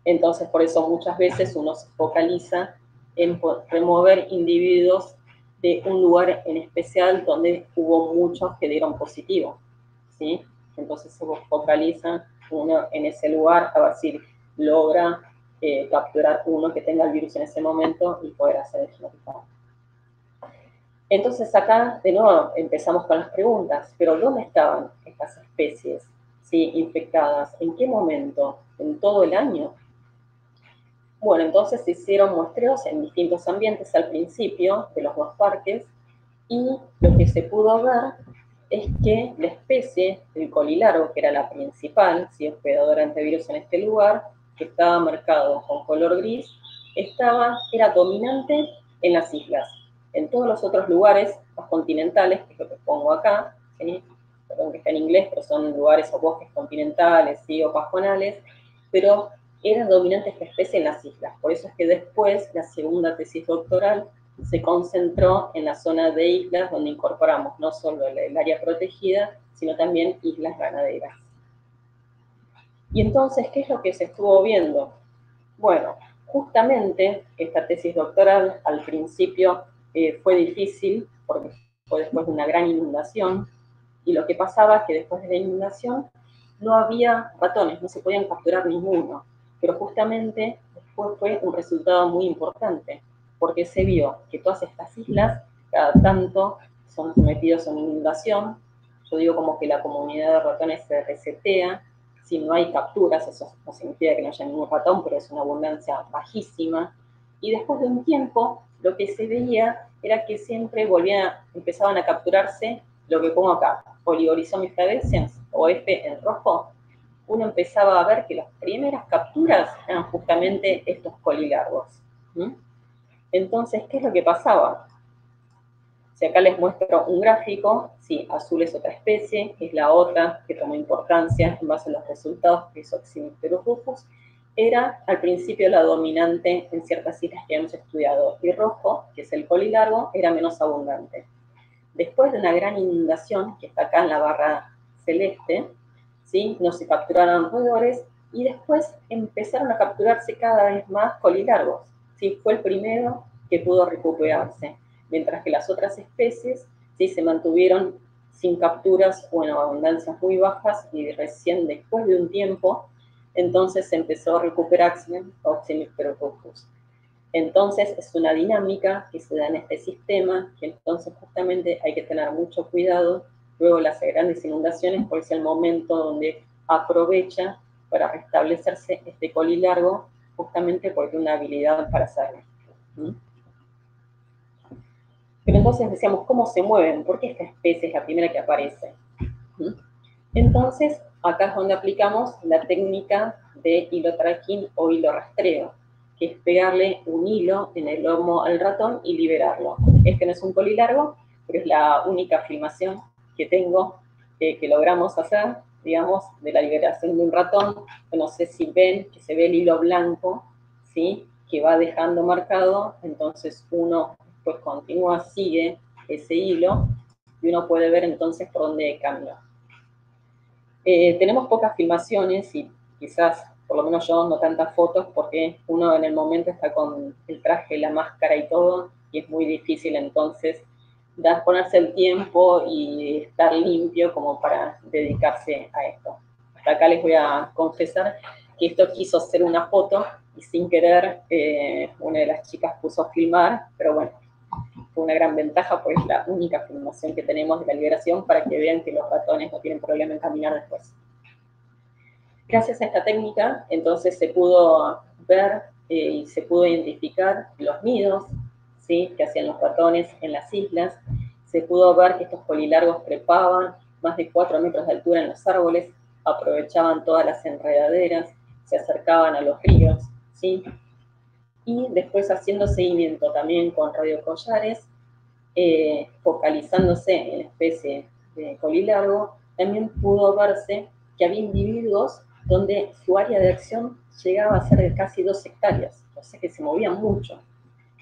Entonces, por eso muchas veces uno se focaliza en remover individuos de un lugar en especial donde hubo muchos que dieron positivo, ¿sí? Entonces se focaliza uno en ese lugar a ver si logra capturar uno que tenga el virus en ese momento y poder hacer el genotipado. Entonces acá, de nuevo, empezamos con las preguntas. ¿Pero dónde estaban estas especies, ¿sí?, infectadas? ¿En qué momento? ¿En todo el año? Bueno, entonces se hicieron muestreos en distintos ambientes al principio de los dos parques, y lo que se pudo ver es que la especie, el colilargo, que era la principal, ¿sí?, hospedadora de antivirus en este lugar, que estaba marcado con color gris, era dominante en las islas. En todos los otros lugares, los continentales, que es lo que pongo acá, ¿sí?, perdón que está en inglés, pero son lugares o bosques continentales, ¿sí?, o pajonales, pero era dominante esta especie en las islas. Por eso es que después, la segunda tesis doctoral se concentró en la zona de islas, donde incorporamos no solo el área protegida, sino también islas ganaderas. Y entonces, ¿qué es lo que se estuvo viendo? Bueno, justamente esta tesis doctoral al principio fue difícil, porque fue después de una gran inundación, y lo que pasaba es que después de la inundación no había ratones, no se podían capturar ninguno, pero justamente después fue un resultado muy importante, porque se vio que todas estas islas, cada tanto, son sometidos a una inundación. Yo digo como que la comunidad de ratones se resetea. Si no hay capturas, eso no significa que no haya ningún ratón, pero es una abundancia bajísima. Y después de un tiempo, lo que se veía era que siempre empezaban a capturarse lo que pongo acá, Oligorizomys clavescens, o F en rojo, uno empezaba a ver que las primeras capturas eran justamente estos colilargos. Entonces, ¿qué es lo que pasaba? Si acá les muestro un gráfico, sí, azul es otra especie, es la otra que tomó importancia en base a los resultados, que es Oxymipterus rufus, era al principio la dominante en ciertas islas que hemos estudiado, y rojo, que es el colilargo, era menos abundante. Después de una gran inundación, que está acá en la barra celeste, ¿sí? No se capturaron roedores, y después empezaron a capturarse cada vez más colilargos, ¿sí? Fue el primero que pudo recuperarse, mientras que las otras especies sí se mantuvieron sin capturas o en abundancias muy bajas, y recién después de un tiempo, entonces se empezó a recuperarse Oxymipterus rufus. Entonces es una dinámica que se da en este sistema, que entonces justamente hay que tener mucho cuidado. Luego las grandes inundaciones, porque es el momento donde aprovecha para restablecerse este colilargo, justamente porque tiene una habilidad para hacerlo. Pero entonces decíamos, ¿cómo se mueven? ¿Por qué esta especie es la primera que aparece? Entonces, acá es donde aplicamos la técnica de hilo tracking o hilo rastreo, que es pegarle un hilo en el lomo al ratón y liberarlo. Este no es un colilargo, pero es la única filmación que tengo, que logramos hacer, digamos, de la liberación de un ratón. No sé si ven que se ve el hilo blanco, ¿sí? Que va dejando marcado, entonces uno pues continúa, sigue ese hilo, y uno puede ver entonces por dónde cambia. Tenemos pocas filmaciones y quizás, por lo menos yo, no tantas fotos, porque uno en el momento está con el traje, la máscara y todo, y es muy difícil entonces ponerse el tiempo y estar limpio como para dedicarse a esto. Hasta acá les voy a confesar que esto quiso hacer una foto y sin querer una de las chicas puso a filmar, pero bueno, fue una gran ventaja, pues es la única filmación que tenemos de la liberación para que vean que los ratones no tienen problema en caminar después. Gracias a esta técnica, entonces se pudo ver y se pudo identificar los nidos, ¿sí? Que hacían los ratones en las islas. Se pudo ver que estos colilargos trepaban más de 4 metros de altura en los árboles, aprovechaban todas las enredaderas, se acercaban a los ríos, ¿sí? Y después haciendo seguimiento también con radiocollares, focalizándose en la especie de colilargo, también pudo verse que había individuos donde su área de acción llegaba a ser de casi 2 hectáreas, o sea que se movían mucho.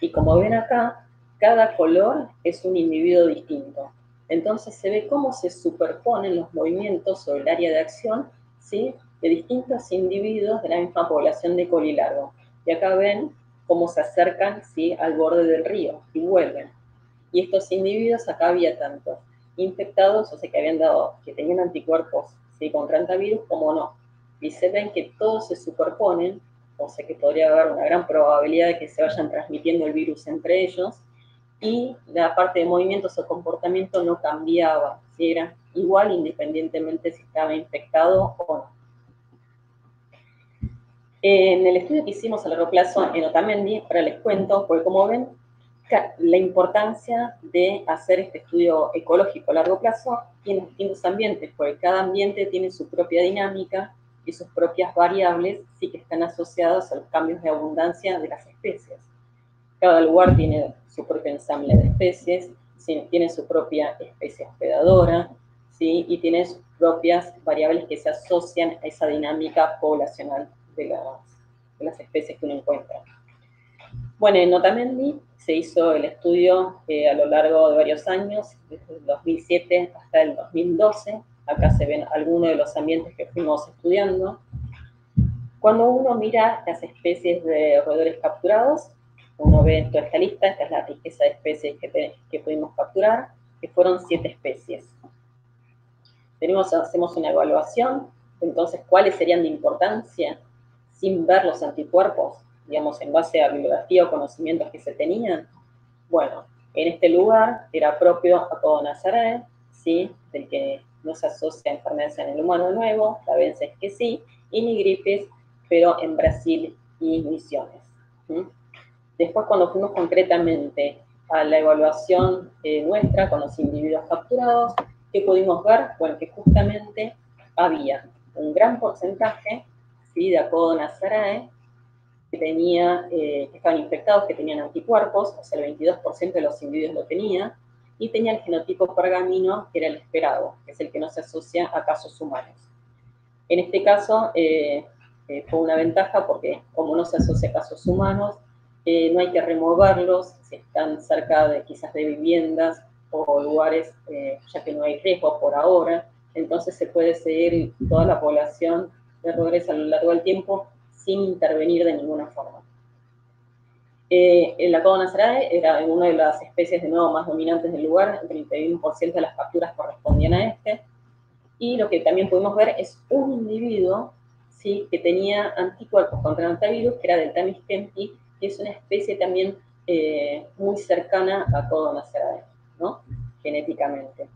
Y como ven acá, cada color es un individuo distinto. Entonces se ve cómo se superponen los movimientos sobre el área de acción, ¿sí? De distintos individuos de la misma población de colilargo. Y acá ven cómo se acercan, ¿sí? Al borde del río y vuelven. Y estos individuos, acá había tanto infectados, o sea que tenían anticuerpos, ¿sí? Contra hantavirus, como no. Y se ven que todos se superponen, o sea que podría haber una gran probabilidad de que se vayan transmitiendo el virus entre ellos, y la parte de movimientos o comportamiento no cambiaba, ¿sí? Era igual independientemente si estaba infectado o no. En el estudio que hicimos a largo plazo en Otamendi, ahora les cuento, porque como ven, la importancia de hacer este estudio ecológico a largo plazo tiene distintos ambientes, porque cada ambiente tiene su propia dinámica y sus propias variables, sí que están asociadas a los cambios de abundancia de las especies. Cada lugar tiene su propio ensamble de especies, ¿sí? Tiene su propia especie hospedadora, ¿sí? Y tiene sus propias variables que se asocian a esa dinámica poblacional de las especies que uno encuentra. Bueno, en Otamendi se hizo el estudio a lo largo de varios años, desde el 2007 hasta el 2012. Acá se ven algunos de los ambientes que fuimos estudiando. Cuando uno mira las especies de roedores capturados, uno ve toda esta lista, esta es la riqueza de especies que pudimos capturar, que fueron 7 especies. Hacemos una evaluación, entonces, ¿cuáles serían de importancia sin ver los anticuerpos? Digamos, en base a bibliografía o conocimientos que se tenían. Bueno, en este lugar era propio Apodonasarae, ¿sí? Del que no se asocia a enfermedades en el humano nuevo, la vence es que sí, y Nigripes, pero en Brasil y Misiones. Después, cuando fuimos concretamente a la evaluación nuestra con los individuos capturados, ¿qué pudimos ver? Bueno, que justamente había un gran porcentaje, ¿sí?, de Apodonaceae que estaban infectados, que tenían anticuerpos, o sea, el 22% de los individuos lo tenía, y tenía el genotipo pergamino, que era el esperado, que es el que no se asocia a casos humanos. En este caso, fue una ventaja porque como no se asocia a casos humanos, no hay que removerlos si están cerca de quizás de viviendas o lugares, ya que no hay riesgo por ahora, entonces se puede seguir toda la población de roedores a lo largo del tiempo sin intervenir de ninguna forma. El Apodonaceae era una de las especies de nuevo más dominantes del lugar, el 31% de las capturas correspondían a este, y lo que también pudimos ver es un individuo, ¿sí?, que tenía anticuerpos contra el hantavirus, que era del Tamiz kempi, que es una especie también muy cercana a Apodonaceae, ¿no?, genéticamente.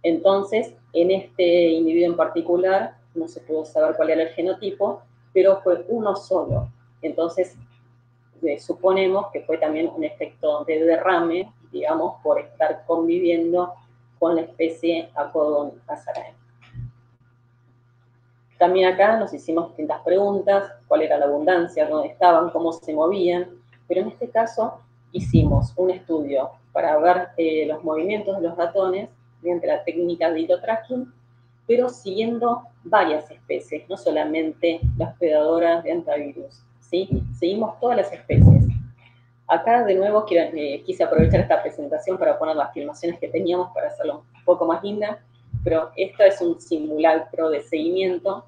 Entonces, en este individuo en particular, no se pudo saber cuál era el genotipo, pero fue uno solo. Entonces, suponemos que fue también un efecto de derrame, digamos, por estar conviviendo con la especie Apodonaceae. También acá nos hicimos distintas preguntas, cuál era la abundancia, dónde estaban, cómo se movían, pero en este caso hicimos un estudio para ver los movimientos de los ratones mediante la técnica de hilo-tracking, pero siguiendo varias especies, no solamente las hospedadoras de hantavirus, ¿sí? Seguimos todas las especies. Acá de nuevo quise aprovechar esta presentación para poner las filmaciones que teníamos para hacerlo un poco más linda, pero esto es un simulacro de seguimiento,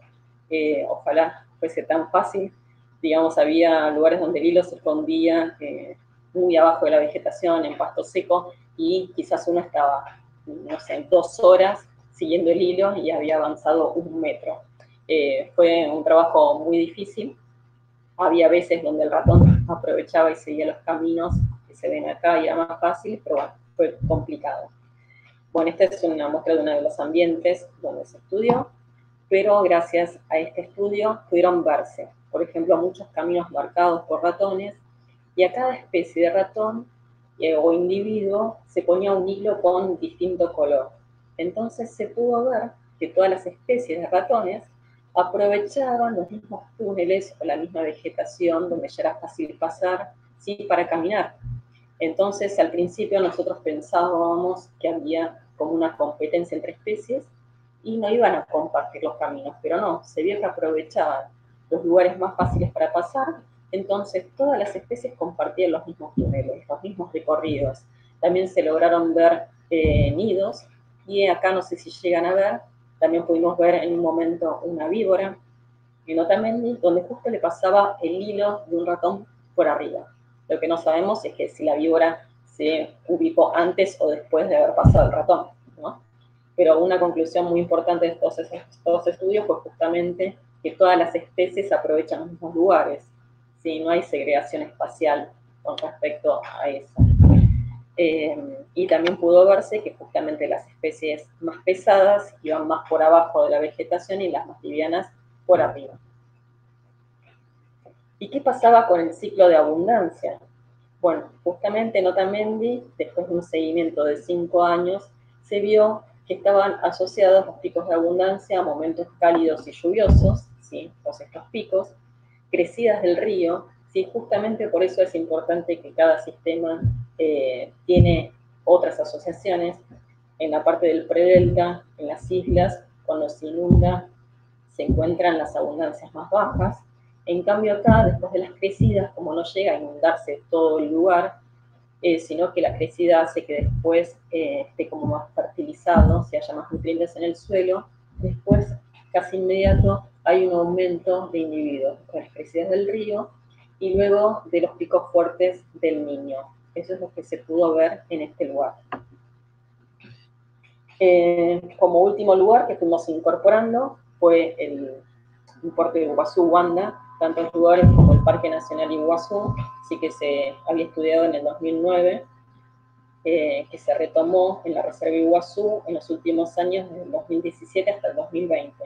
ojalá fuese tan fácil. Digamos, había lugares donde el hilo se escondía muy abajo de la vegetación, en pasto seco, y quizás uno estaba, no sé, 2 horas siguiendo el hilo y había avanzado 1 metro. Fue un trabajo muy difícil. Había veces donde el ratón aprovechaba y seguía los caminos que se ven acá y era más fácil, pero bueno, fue complicado. Bueno, esta es una muestra de uno de los ambientes donde se estudió, pero gracias a este estudio pudieron verse, por ejemplo, muchos caminos marcados por ratones, y a cada especie de ratón o individuo se ponía un hilo con distinto color. Entonces se pudo ver que todas las especies de ratones aprovechaban los mismos túneles o la misma vegetación donde ya era fácil pasar, ¿sí?, para caminar. Entonces, al principio nosotros pensábamos que había como una competencia entre especies y no iban a compartir los caminos, pero no, se vio que aprovechaban los lugares más fáciles para pasar, entonces todas las especies compartían los mismos túneles, los mismos recorridos. También se lograron ver nidos, y acá no sé si llegan a ver, también pudimos ver en un momento una víbora en Otamendi, donde justo le pasaba el hilo de un ratón por arriba. Lo que no sabemos es que si la víbora se ubicó antes o después de haber pasado el ratón, ¿no? Pero una conclusión muy importante de estos estudios fue justamente que todas las especies aprovechan los mismos lugares, ¿sí? No hay segregación espacial con respecto a eso. Y también pudo verse que justamente las especies más pesadas iban más por abajo de la vegetación y las más livianas por arriba. ¿Y qué pasaba con el ciclo de abundancia? Bueno, justamente en Otamendi, después de un seguimiento de 5 años, se vio que estaban asociados los picos de abundancia a momentos cálidos y lluviosos, ¿sí?, todos estos picos, crecidas del río, ¿sí? Justamente por eso es importante que cada sistema tiene otras asociaciones. En la parte del predelta, en las islas, cuando se inunda, se encuentran las abundancias más bajas. En cambio acá, después de las crecidas, como no llega a inundarse todo el lugar, sino que la crecida hace que después esté como más fertilizado, se haya más nutrientes en el suelo, después, casi inmediato, hay un aumento de individuos con las crecidas del río y luego de los picos fuertes del Niño. Eso es lo que se pudo ver en este lugar. Como último lugar que fuimos incorporando fue el Parque de Iguazú-Wanda, tanto los lugares como el Parque Nacional Iguazú, sí que se había estudiado en el 2009, que se retomó en la Reserva Iguazú en los últimos años, desde el 2017 hasta el 2020,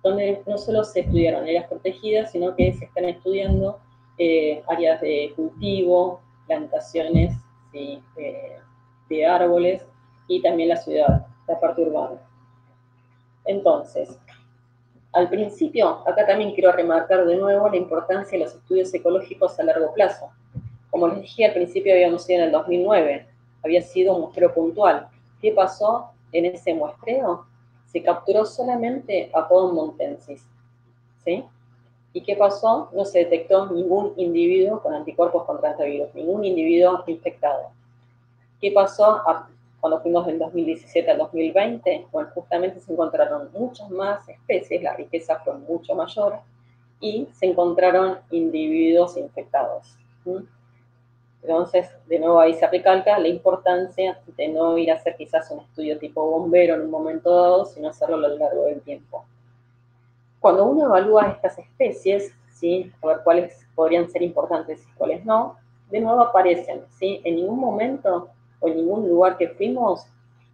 donde no solo se estudiaron áreas protegidas, sino que se están estudiando áreas de cultivo, plantaciones, ¿sí?, de árboles, y también la ciudad, la parte urbana. Entonces, Al principio, acá también quiero remarcar de nuevo la importancia de los estudios ecológicos a largo plazo. Como les dije al principio, habíamos ido en el 2009, había sido un muestreo puntual. ¿Qué pasó en ese muestreo? Se capturó solamente Apodon montensis, ¿sí? ¿Y qué pasó? No se detectó ningún individuo con anticuerpos contra antivirus, ningún individuo infectado. ¿Qué pasó cuando fuimos del 2017 al 2020? Bueno, justamente se encontraron muchas más especies, la riqueza fue mucho mayor, y se encontraron individuos infectados. Entonces, de nuevo ahí se recalca la importancia de no ir a hacer quizás un estudio tipo bombero en un momento dado, sino hacerlo a lo largo del tiempo. Cuando uno evalúa estas especies, ¿sí? A ver cuáles podrían ser importantes y cuáles no, de nuevo aparecen, ¿sí? En ningún momento o en ningún lugar que fuimos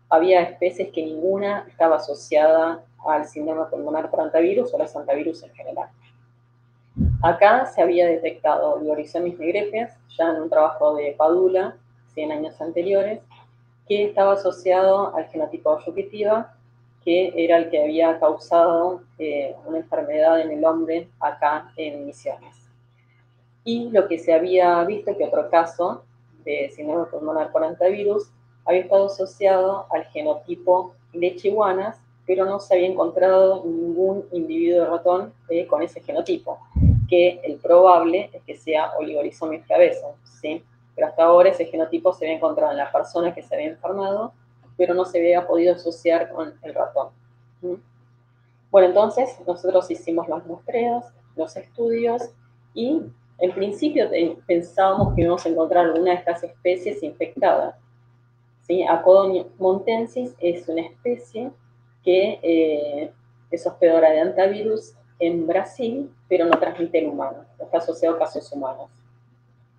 había especies que ninguna estaba asociada al síndrome pulmonar por hantavirus o a los hantavirus en general. Acá se había detectado Liorizomis nigrepes, ya en un trabajo de Padula, 100 años anteriores, que estaba asociado al genotipo Yupitiva, que era el que había causado una enfermedad en el hombre acá en Misiones. Y lo que se había visto, que otro caso de síndrome pulmonar por hantavirus había estado asociado al genotipo leche-iguanas, pero no se había encontrado ningún individuo de ratón con ese genotipo, que el probable es que sea Oligorhizomis flavescens, ¿sí? Pero hasta ahora ese genotipo se había encontrado en la persona que se había enfermado, pero no se había podido asociar con el ratón. Bueno, entonces nosotros hicimos los muestreos, los estudios, y en principio pensábamos que íbamos a encontrar alguna de estas especies infectadas. ¿Sí? Apodon montensis es una especie que es hospedora de hantavirus en Brasil, pero no transmite el humano, no está asociado a casos humanos.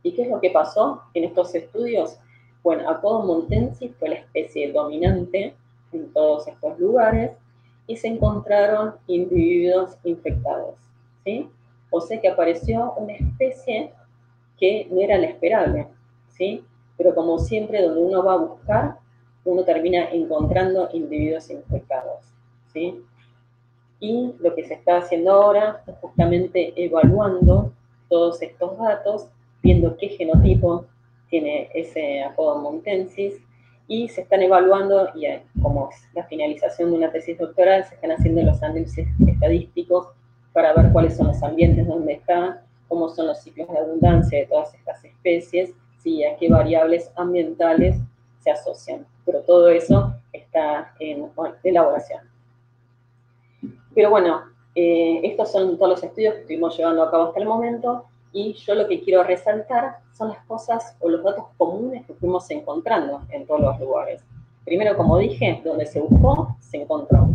¿Y qué es lo que pasó en estos estudios? Bueno, Apodon montensis fue la especie dominante en todos estos lugares y se encontraron individuos infectados, ¿sí? O sea que apareció una especie que no era la esperable, ¿sí? Pero como siempre, donde uno va a buscar, uno termina encontrando individuos infectados, ¿sí? Y lo que se está haciendo ahora es justamente evaluando todos estos datos, viendo qué genotipo tiene ese Apodon montensis, y se están evaluando, y como es la finalización de una tesis doctoral, se están haciendo los análisis estadísticos para ver cuáles son los ambientes donde está, cómo son los ciclos de abundancia de todas estas especies, ¿sí? A qué variables ambientales se asocian. Pero todo eso está en elaboración. Pero bueno, estos son todos los estudios que estuvimos llevando a cabo hasta el momento, y yo lo que quiero resaltar son las cosas o los datos comunes que fuimos encontrando en todos los lugares. Primero, como dije, donde se buscó, se encontró.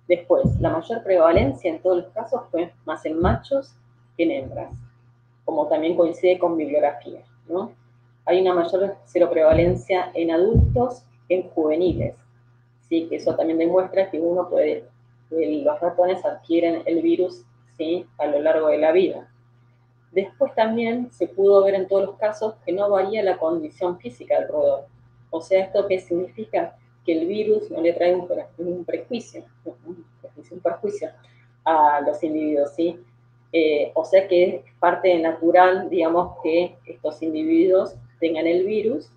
Después, la mayor prevalencia en todos los casos fue más en machos que en hembras, como también coincide con bibliografía, ¿no? Hay una mayor seroprevalencia en adultos que en juveniles, ¿sí? Que eso también demuestra que uno puede, los ratones adquieren el virus, ¿sí? A lo largo de la vida. Después también se pudo ver en todos los casos que no varía la condición física del roedor. O sea, ¿esto qué significa? Que el virus no le trae un perjuicio a los individuos, ¿sí? O sea que es parte natural, digamos, que estos individuos tengan el virus,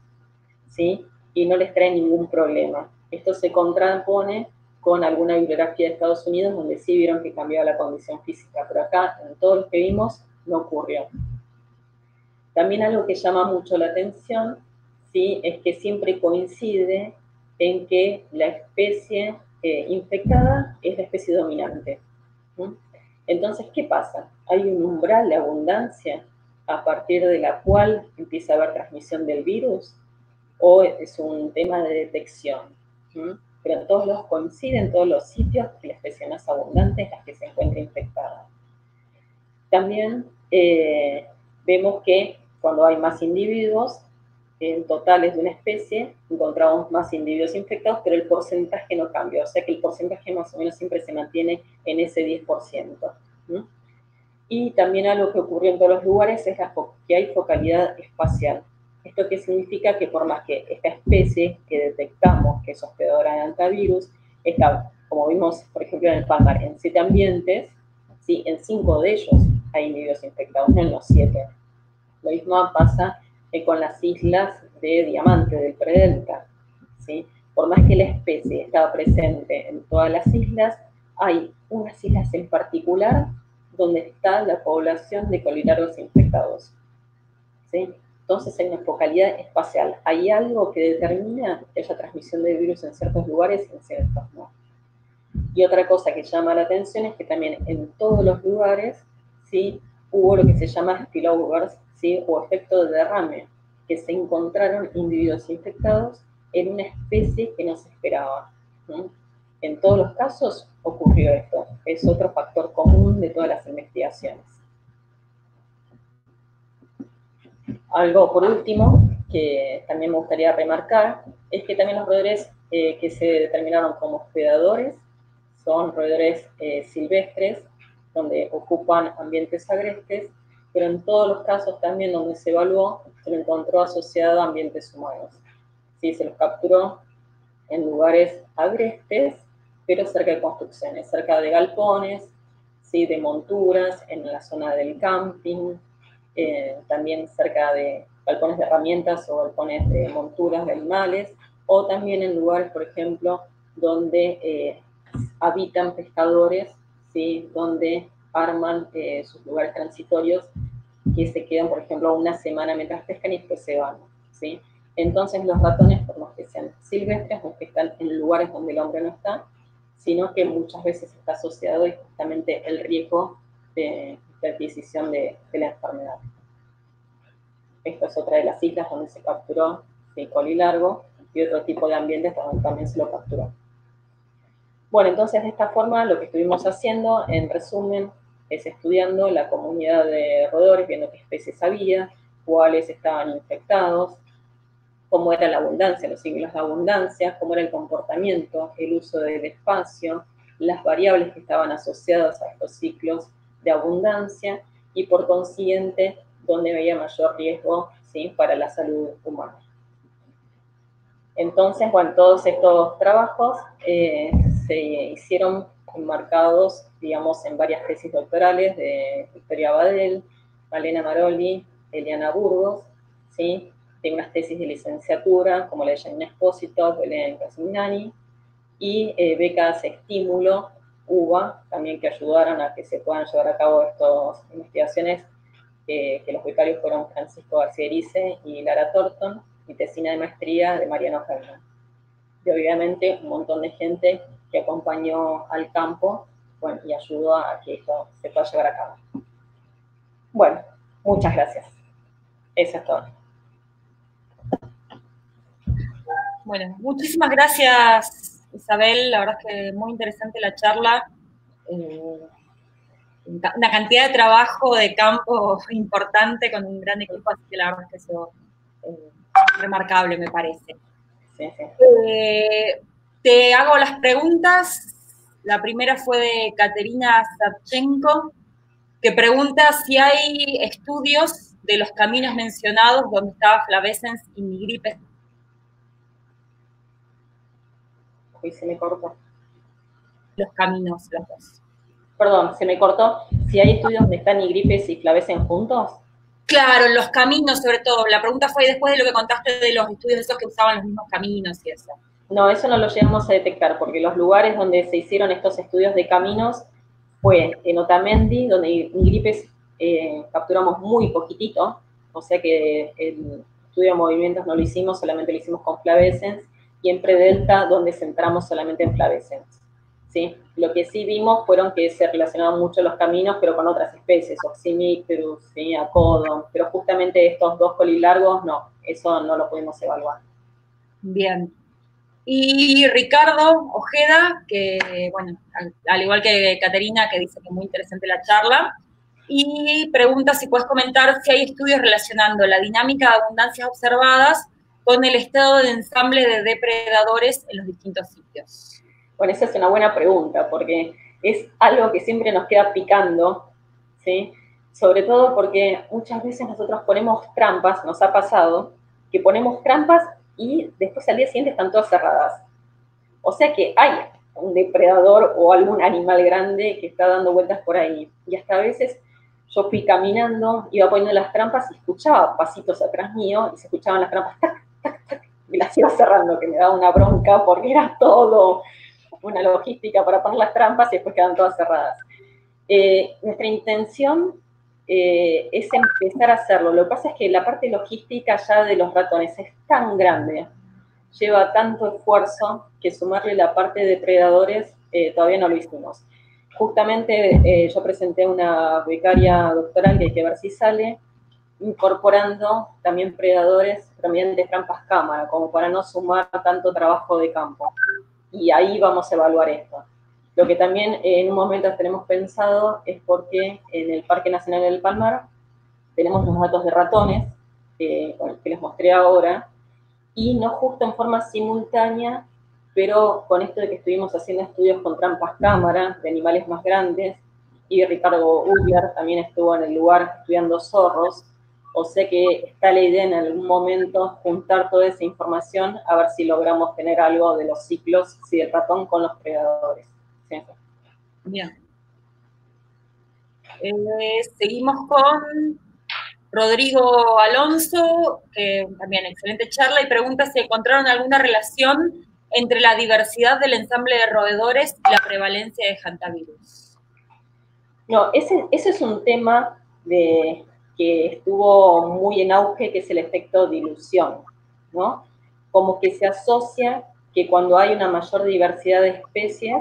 ¿sí? Y no les trae ningún problema. Esto se contrapone con alguna bibliografía de Estados Unidos donde sí vieron que cambiaba la condición física, pero acá, en todos los que vimos, no ocurrió. También algo que llama mucho la atención, ¿sí? Es que siempre coincide en que la especie infectada es la especie dominante. Entonces, ¿qué pasa? Hay un umbral de abundancia a partir de la cual empieza a haber transmisión del virus, o es un tema de detección. Pero todos los coinciden, en todos los sitios, que la especie más abundante es la que se encuentra infectada. También vemos que cuando hay más individuos, en totales de una especie, encontramos más individuos infectados, pero el porcentaje no cambia, o sea que el porcentaje más o menos siempre se mantiene en ese 10%. Y también algo que ocurrió en todos los lugares es que hay focalidad espacial. ¿Esto qué significa? Que por más que esta especie que detectamos que es hospedadora de hantavirus está como vimos, por ejemplo, en el Palmar, en 7 ambientes, ¿sí? En 5 de ellos hay individuos infectados, no en los 7. Lo mismo pasa con las islas de Diamante, del predelta, ¿sí? Por más que la especie estaba presente en todas las islas, hay unas islas en particular donde está la población de colilargos infectados, ¿sí? Entonces hay una focalidad espacial. Hay algo que determina que haya transmisión de virus en ciertos lugares y en ciertos no. Y otra cosa que llama la atención es que también en todos los lugares, ¿sí? Hubo lo que se llama spillovers, ¿sí? O efecto de derrame, que se encontraron individuos infectados en una especie que no se esperaba, ¿no? En todos los casos ocurrió esto. Es otro factor común de todas las investigaciones. Algo por último que también me gustaría remarcar es que también los roedores que se determinaron como hospedadores son roedores silvestres, donde ocupan ambientes agrestes, pero en todos los casos también donde se evaluó se lo encontró asociado a ambientes humanos. Sí, se los capturó en lugares agrestes, pero cerca de construcciones, cerca de galpones, ¿sí? De monturas, en la zona del camping, también cerca de galpones de herramientas o galpones de monturas de animales, o también en lugares, por ejemplo, donde habitan pescadores, ¿sí? Donde arman sus lugares transitorios que se quedan, por ejemplo, una semana mientras pescan y después se van, ¿sí? Entonces los ratones, por más que sean silvestres, no es que están en lugares donde el hombre no está, sino que muchas veces está asociado justamente el riesgo de adquisición de la enfermedad. Esta es otra de las islas donde se capturó el colilargo y otro tipo de ambientes donde también se lo capturó. Bueno, entonces de esta forma lo que estuvimos haciendo, en resumen, es estudiando la comunidad de roedores, viendo qué especies había, cuáles estaban infectados, cómo era la abundancia, los signos de abundancia, cómo era el comportamiento, el uso del espacio, las variables que estaban asociadas a estos ciclos de abundancia y por consiguiente dónde había mayor riesgo, ¿sí? Para la salud humana. Entonces, bueno, todos estos trabajos se hicieron enmarcados, digamos, en varias tesis doctorales de Victoria Badel, Malena Maroli, Eliana Burgos, ¿sí? De unas tesis de licenciatura, como la de Janina Espósito, Belén Casignani, y becas estímulo, UBA, también que ayudaron a que se puedan llevar a cabo estas investigaciones, que los becarios fueron Francisco García Erice y Lara Thornton, y tesina de maestría de Mariano Herman. Y obviamente un montón de gente que acompañó al campo, bueno, y ayudó a que esto se pueda llevar a cabo. Bueno, muchas gracias. Eso es todo. Bueno, muchísimas gracias, Isabel. La verdad es que muy interesante la charla. Una cantidad de trabajo de campo importante con un gran equipo, así que la verdad es que eso remarcable, me parece. Sí, sí. Te hago las preguntas. La primera fue de Katerina Savchenko, que pregunta si hay estudios de los caminos mencionados donde estaba Flavescens y Nigripes. Uy, se me cortó. Los caminos, los dos. Perdón, se me cortó. Si hay estudios donde están Nigripes y Flavescens juntos. Claro, en los caminos sobre todo. La pregunta fue después de lo que contaste de los estudios esos que usaban los mismos caminos y eso. No, eso no lo llegamos a detectar, porque los lugares donde se hicieron estos estudios de caminos fue en Otamendi, donde Nigripes capturamos muy poquitito, o sea que el estudio de movimientos no lo hicimos, solamente lo hicimos con Flavescens, y en Predelta, donde centramos solamente en Flavescens, ¿sí? Lo que sí vimos fueron que se relacionaban mucho los caminos, pero con otras especies, Oxymicterus, ¿sí? Acodon, pero justamente estos dos colilargos, no, eso no lo pudimos evaluar. Bien. Y Ricardo Ojeda, que, bueno, al igual que Caterina, que dice que es muy interesante la charla, y pregunta si puedes comentar si hay estudios relacionando la dinámica de abundancias observadas con el estado de ensamble de depredadores en los distintos sitios. Bueno, esa es una buena pregunta, porque es algo que siempre nos queda picando, ¿sí? Sobre todo porque muchas veces nosotros ponemos trampas, nos ha pasado, que ponemos trampas y después al día siguiente están todas cerradas. O sea que hay un depredador o algún animal grande que está dando vueltas por ahí. Y hasta a veces yo fui caminando, iba poniendo las trampas y escuchaba pasitos atrás mío y se escuchaban las trampas, tac, tac, tac, y las iba cerrando, que me daba una bronca porque era todo una logística para poner las trampas y después quedan todas cerradas. Nuestra intención es empezar a hacerlo. Lo que pasa es que la parte logística ya de los ratones es tan grande, lleva tanto esfuerzo, que sumarle la parte de depredadores todavía no lo hicimos. Justamente yo presenté una becaria doctoral que hay que ver si sale, incorporando también predadores, también de trampas cámara, como para no sumar tanto trabajo de campo. Y ahí vamos a evaluar esto. Lo que también en un momento tenemos pensado es porque en el Parque Nacional del Palmar tenemos los datos de ratones, que les mostré ahora, y no justo en forma simultánea, pero con esto de que estuvimos haciendo estudios con trampas cámara de animales más grandes, y Ricardo Ugler también estuvo en el lugar estudiando zorros, o sea que está la idea en algún momento juntar toda esa información a ver si logramos tener algo de los ciclos, si del ratón con los predadores. Sí. Bien. Seguimos con Rodrigo Alonso, que también excelente charla, y pregunta si encontraron alguna relación entre la diversidad del ensamble de roedores y la prevalencia de hantavirus. No, ese es un tema que estuvo muy en auge, que es el efecto dilución, ¿no? Como que se asocia que cuando hay una mayor diversidad de especies,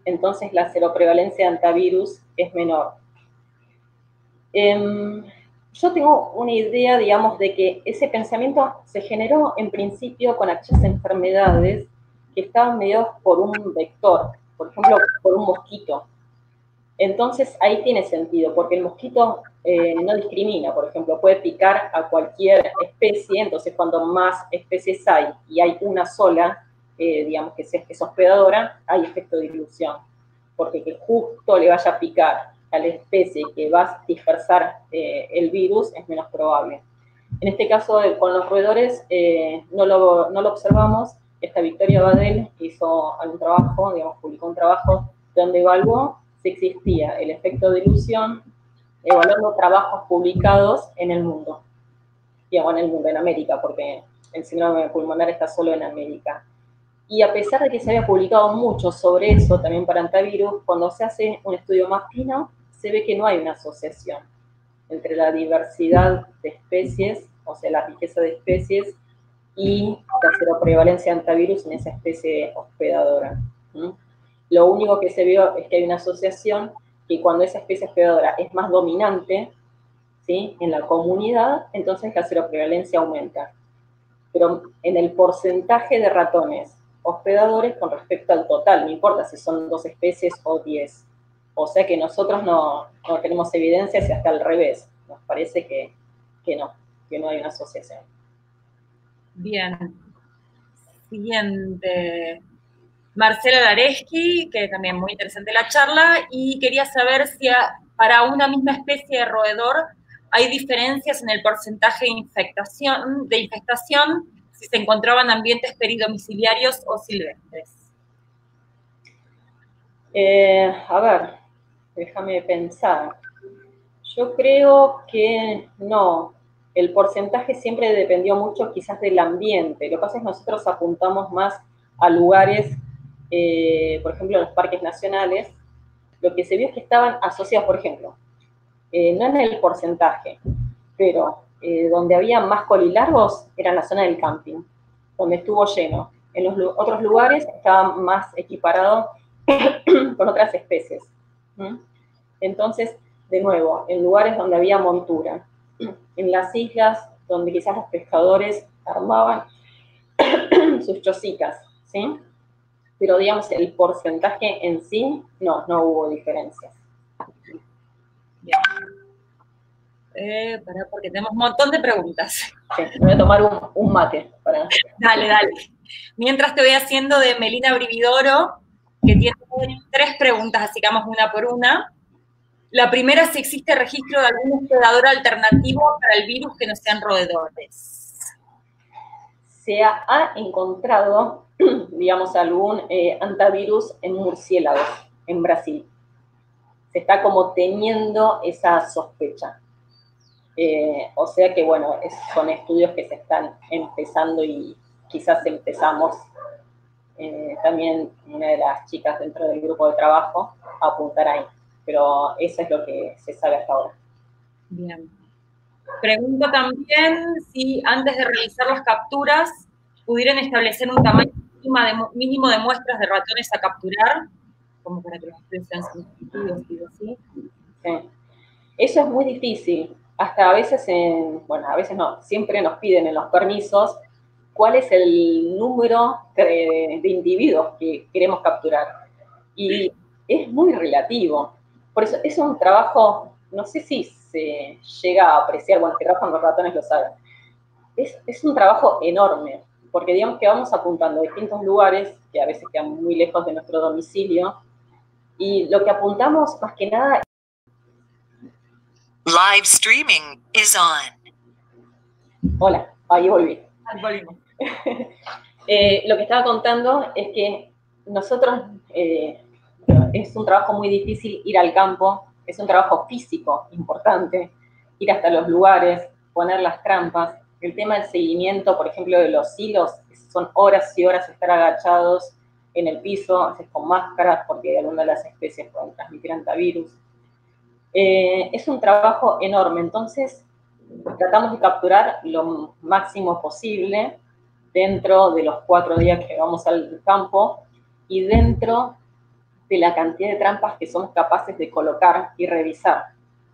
entonces la seroprevalencia de hantavirus es menor. Yo tengo una idea, digamos, de que ese pensamiento se generó en principio con aquellas enfermedades que estaban mediadas por un vector, por ejemplo, por un mosquito. Entonces ahí tiene sentido, porque el mosquito no discrimina, por ejemplo, puede picar a cualquier especie, entonces cuando más especies hay y hay una sola, digamos que es hospedadora, hay efecto de dilución, porque que justo le vaya a picar a la especie que va a dispersar el virus es menos probable. En este caso, con los roedores no lo observamos. Esta Victoria Badel hizo algún trabajo, digamos, publicó un trabajo donde evaluó si existía el efecto de dilución, evaluando trabajos publicados en el mundo. Digamos, en el mundo, en América, porque el síndrome pulmonar está solo en América. Y a pesar de que se había publicado mucho sobre eso, también para hantavirus, cuando se hace un estudio más fino, se ve que no hay una asociación entre la diversidad de especies, o sea, la riqueza de especies, y la seroprevalencia de hantavirus en esa especie hospedadora. Lo único que se vio es que hay una asociación que cuando esa especie hospedadora es más dominante, ¿sí?, en la comunidad, entonces la seroprevalencia aumenta. Pero en el porcentaje de ratones hospedadores con respecto al total, no importa si son 2 especies o 10. O sea que nosotros no tenemos evidencias y hasta al revés. Nos parece que no hay una asociación. Bien. Siguiente. Marcela Lareski, que también muy interesante la charla, y quería saber si para una misma especie de roedor hay diferencias en el porcentaje de infestación, si se encontraban ambientes peridomiciliarios o silvestres. A ver, déjame pensar. Yo creo que no. El porcentaje siempre dependió mucho quizás del ambiente. Lo que pasa es que nosotros apuntamos más a lugares, por ejemplo, en los parques nacionales. Lo que se vio es que estaban asociados, por ejemplo, no en el porcentaje, pero donde había más colilargos era en la zona del camping, donde estuvo lleno. En los otros lugares estaba más equiparado con otras especies. Entonces, de nuevo, en lugares donde había montura, en las islas donde quizás los pescadores armaban sus chocitas, ¿sí? Pero digamos, el porcentaje en sí, no hubo diferencias. Bien. Porque tenemos un montón de preguntas. Sí, voy a tomar un mate. Dale. Mientras te voy haciendo de Melina Brividoro, que tiene 3 preguntas, así que vamos una por una. La primera es si existe registro de algún hospedador alternativo para el virus que no sean roedores. se ha encontrado, digamos, algún antivirus en murciélagos en Brasil. Se está como teniendo esa sospecha. O sea que, bueno, son estudios que se están empezando y quizás empezamos. También una de las chicas dentro del grupo de trabajo a apuntar ahí. Pero eso es lo que se sabe hasta ahora. Bien. Pregunto también si antes de realizar las capturas pudieran establecer un tamaño mínimo de muestras de ratones a capturar, como para que los estudios sean significativos, digo así. Sí. Eso es muy difícil. Hasta a veces, bueno, a veces no, siempre nos piden en los permisos cuál es el número de individuos que queremos capturar. Y es muy relativo. Por eso es un trabajo, no sé si se llega a apreciar, bueno, que trabajan los ratones lo saben. Es un trabajo enorme, porque digamos que vamos apuntando a distintos lugares, que a veces quedan muy lejos de nuestro domicilio, y lo que apuntamos más que nada... Live streaming is on. Hola, ahí volví. Volvimos. Lo que estaba contando es que nosotros, es un trabajo muy difícil ir al campo, es un trabajo físico importante, ir hasta los lugares, poner las trampas. El tema del seguimiento, por ejemplo, de los hilos, son horas y horas estar agachados en el piso, a veces con máscaras, porque algunas de las especies pueden transmitir antivirus. Es un trabajo enorme, entonces tratamos de capturar lo máximo posible dentro de los 4 días que vamos al campo y dentro de la cantidad de trampas que somos capaces de colocar y revisar,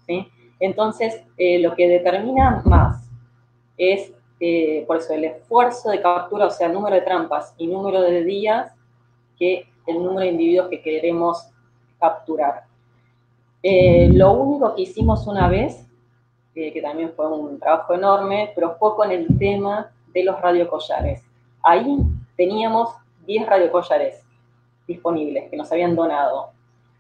¿sí? Entonces, lo que determina más es, por eso, el esfuerzo de captura, o sea, número de trampas y número de días, que el número de individuos que queremos capturar. Lo único que hicimos una vez, que también fue un trabajo enorme, pero fue con el tema de los radiocollares. Ahí teníamos 10 radiocollares disponibles que nos habían donado.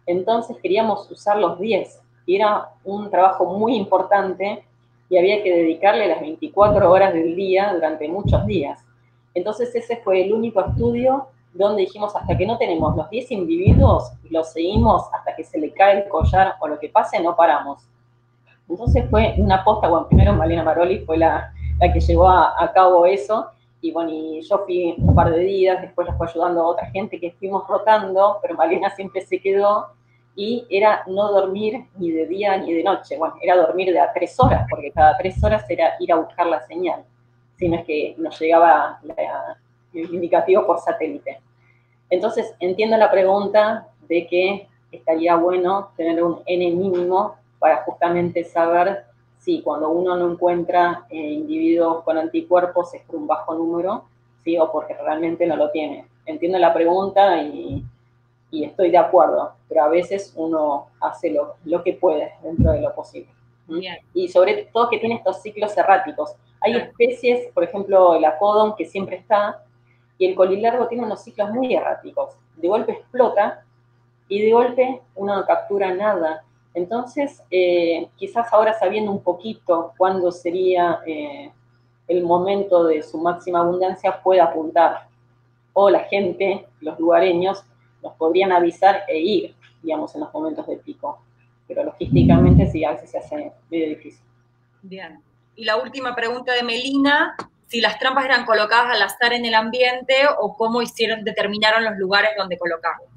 Entonces queríamos usar los 10 y era un trabajo muy importante y había que dedicarle las 24 horas del día durante muchos días. Entonces ese fue el único estudio donde dijimos, hasta que no tenemos los 10 individuos, los seguimos hasta que se le cae el collar o lo que pase, no paramos. Entonces fue una aposta, bueno, primero Malena Maroli fue la que llevó a cabo eso, y bueno, y yo fui un par de días, después la fue ayudando a otra gente que fuimos rotando, pero Malena siempre se quedó, y era no dormir ni de día ni de noche, bueno, era dormir de a 3 horas, porque cada 3 horas era ir a buscar la señal, si no es que nos llegaba el indicativo por satélite. Entonces, entiendo la pregunta de que estaría bueno tener un N mínimo para justamente saber si cuando uno no encuentra individuos con anticuerpos es por un bajo número, ¿sí? O porque realmente no lo tiene. Entiendo la pregunta y estoy de acuerdo, pero a veces uno hace lo que puede dentro de lo posible. Bien. Y sobre todo que tiene estos ciclos erráticos. Hay especies, por ejemplo, el acodon, que siempre está, y el colilargo tiene unos ciclos muy erráticos. De golpe explota y de golpe uno no captura nada. Entonces, quizás ahora sabiendo un poquito cuándo sería el momento de su máxima abundancia, pueda apuntar. O la gente, los lugareños, nos podrían avisar e ir, digamos, en los momentos de pico. Pero logísticamente sí, a veces se hace medio difícil. Bien. Y la última pregunta de Melina, si las trampas eran colocadas al azar en el ambiente o cómo determinaron los lugares donde colocarlas.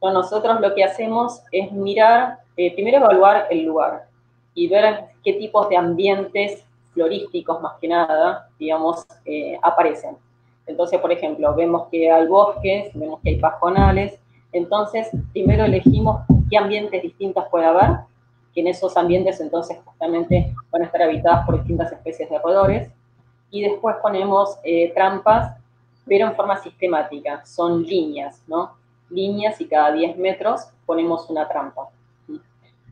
Bueno, nosotros lo que hacemos es mirar, primero evaluar el lugar y ver qué tipos de ambientes florísticos, más que nada, digamos, aparecen. Entonces, por ejemplo, vemos que hay bosques, vemos que hay pajonales, entonces primero elegimos qué ambientes distintos puede haber, que en esos ambientes entonces justamente van a estar habitadas por distintas especies de roedores, y después ponemos trampas, pero en forma sistemática, son líneas, ¿no? Líneas y cada 10 metros ponemos una trampa.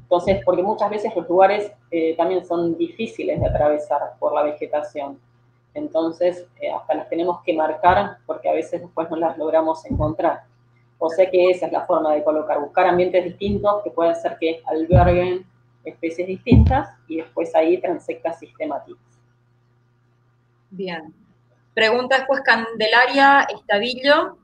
Entonces, porque muchas veces los lugares también son difíciles de atravesar por la vegetación. Entonces, hasta las tenemos que marcar porque a veces después no las logramos encontrar. O sea que esa es la forma de colocar, buscar ambientes distintos que pueden ser que alberguen especies distintas y después ahí transectas sistemáticas. Bien. Pregunta después Candelaria Estavillo.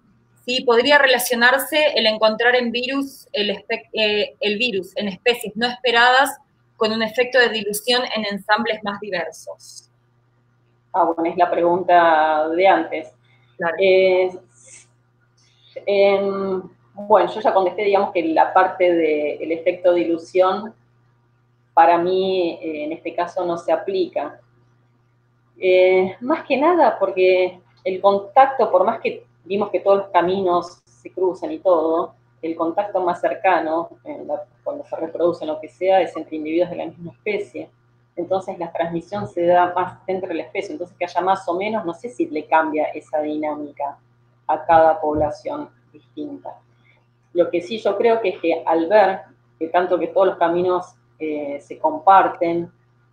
¿Sí podría relacionarse el encontrar en virus el virus en especies no esperadas con un efecto de dilución en ensambles más diversos? Bueno, es la pregunta de antes. Claro. Bueno, yo ya contesté, digamos, que la parte del efecto dilución, para mí, en este caso, no se aplica. Más que nada porque el contacto, por más que vimos que todos los caminos se cruzan y todo, el contacto más cercano, cuando se reproducen lo que sea, es entre individuos de la misma especie. Entonces la transmisión se da más dentro de la especie. Entonces que haya más o menos, no sé si le cambia esa dinámica a cada población distinta. Lo que sí yo creo que es que al ver que tanto que todos los caminos se comparten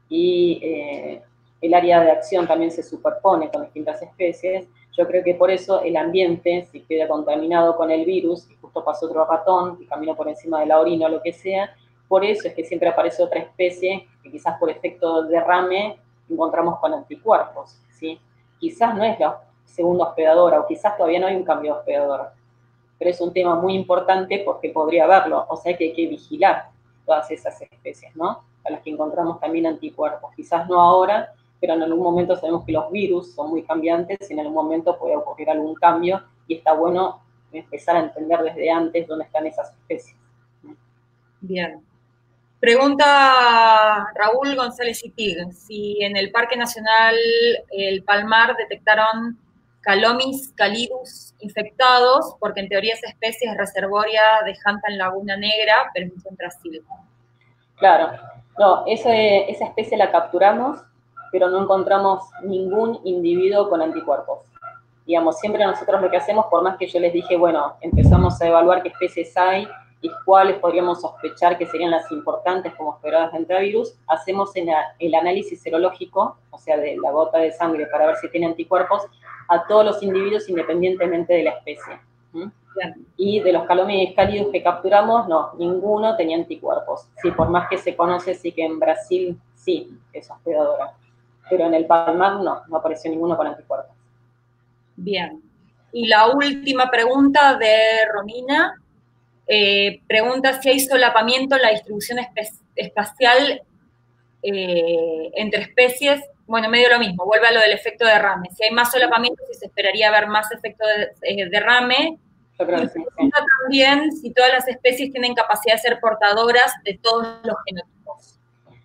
y el área de acción también se superpone con distintas especies, yo creo que por eso el ambiente, si queda contaminado con el virus, y justo pasó otro ratón que caminó por encima de la orina o lo que sea, por eso es que siempre aparece otra especie que quizás por efecto derrame encontramos con anticuerpos, ¿sí? Quizás no es la segunda hospedadora, o quizás todavía no hay un cambio de hospedadora, pero es un tema muy importante porque podría haberlo, o sea que hay que vigilar todas esas especies, ¿no? A las que encontramos también anticuerpos, quizás no ahora, pero en algún momento sabemos que los virus son muy cambiantes y en algún momento puede ocurrir algún cambio y está bueno empezar a entender desde antes dónde están esas especies. Bien. Pregunta Raúl González Itig, si en el Parque Nacional El Palmar detectaron Calomis calidus infectados, porque en teoría esa especie es reservoria de Janta en Laguna Negra, pero es un Brasil. Claro, no, esa especie la capturamos, pero no encontramos ningún individuo con anticuerpos. Digamos, siempre nosotros lo que hacemos, por más que yo les dije, bueno, empezamos a evaluar qué especies hay y cuáles podríamos sospechar que serían las importantes como hospederas de antivirus, hacemos el análisis serológico, o sea, de la gota de sangre para ver si tiene anticuerpos, a todos los individuos independientemente de la especie. Y de los Calomis cálidos que capturamos, no, ninguno tenía anticuerpos. Sí, por más que se conoce, sí que en Brasil sí es hospedadora, pero en el Palmar no apareció ninguno con anticuerpos. Bien. Y la última pregunta de Romina, pregunta si hay solapamiento en la distribución espacial entre especies. Bueno, medio lo mismo, vuelve a lo del efecto derrame. Si hay más solapamiento, si se esperaría ver más efecto de derrame. Yo creo que sí. También si todas las especies tienen capacidad de ser portadoras de todos los genotipos.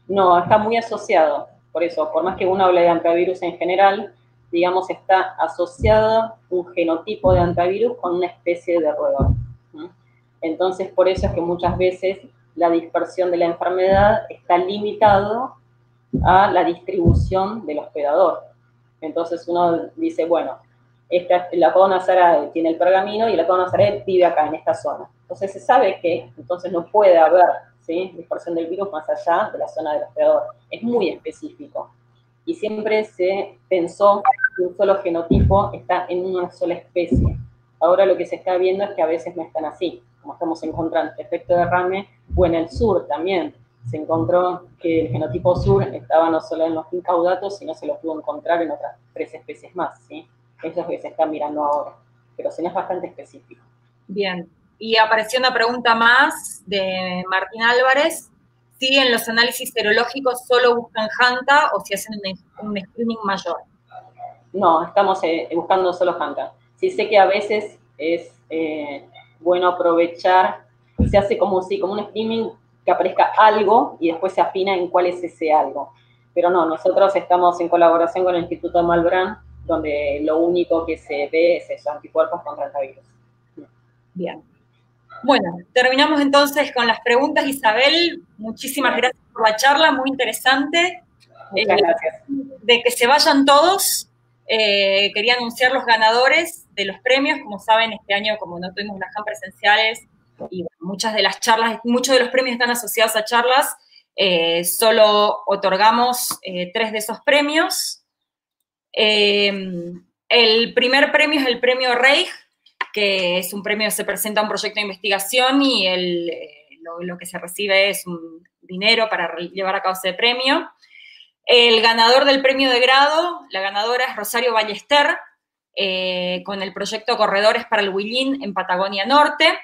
No, está muy asociado. Por eso, por más que uno hable de antivirus en general, digamos, está asociado un genotipo de antivirus con una especie de roedor. Entonces, por eso es que muchas veces la dispersión de la enfermedad está limitado a la distribución del hospedador. Entonces uno dice, bueno, la Coonasarae tiene el pergamino y la Coonasarae vive acá, en esta zona. Entonces se sabe que entonces no puede haber, ¿sí?, dispersión del virus más allá de la zona del hospedador. Es muy específico. Y siempre se pensó que un solo genotipo está en una sola especie. Ahora lo que se está viendo es que a veces no están así, como estamos encontrando el efecto derrame, o en el sur también. Se encontró que el genotipo sur estaba no solo en los incaudatos, sino se lo pudo encontrar en otras 3 especies más, ¿sí? Eso es lo que se está mirando ahora, pero sí es bastante específico. Bien, y apareció una pregunta más de Martín Álvarez, si en los análisis serológicos solo buscan Hanta o si hacen un screening mayor. No, estamos buscando solo Hanta. Sí sé que a veces es bueno aprovechar, se hace como un screening que aparezca algo y después se afina en cuál es ese algo. Pero no, nosotros estamos en colaboración con el Instituto Malbrán, donde lo único que se ve es esos anticuerpos contra el antivirus. Bien. Bueno, terminamos entonces con las preguntas, Isabel. Muchísimas gracias por la charla, muy interesante. Muchas gracias. De que se vayan todos, quería anunciar los ganadores de los premios. Como saben, este año, como no tuvimos las JAM presenciales, y muchas de las charlas, muchos de los premios están asociados a charlas, solo otorgamos 3 de esos premios. El primer premio es el premio Reich, que es un premio, se presenta a un proyecto de investigación y lo que se recibe es un dinero para llevar a cabo ese premio. El ganador del premio de grado, la ganadora es Rosario Ballester, con el proyecto Corredores para el Huillín en Patagonia Norte.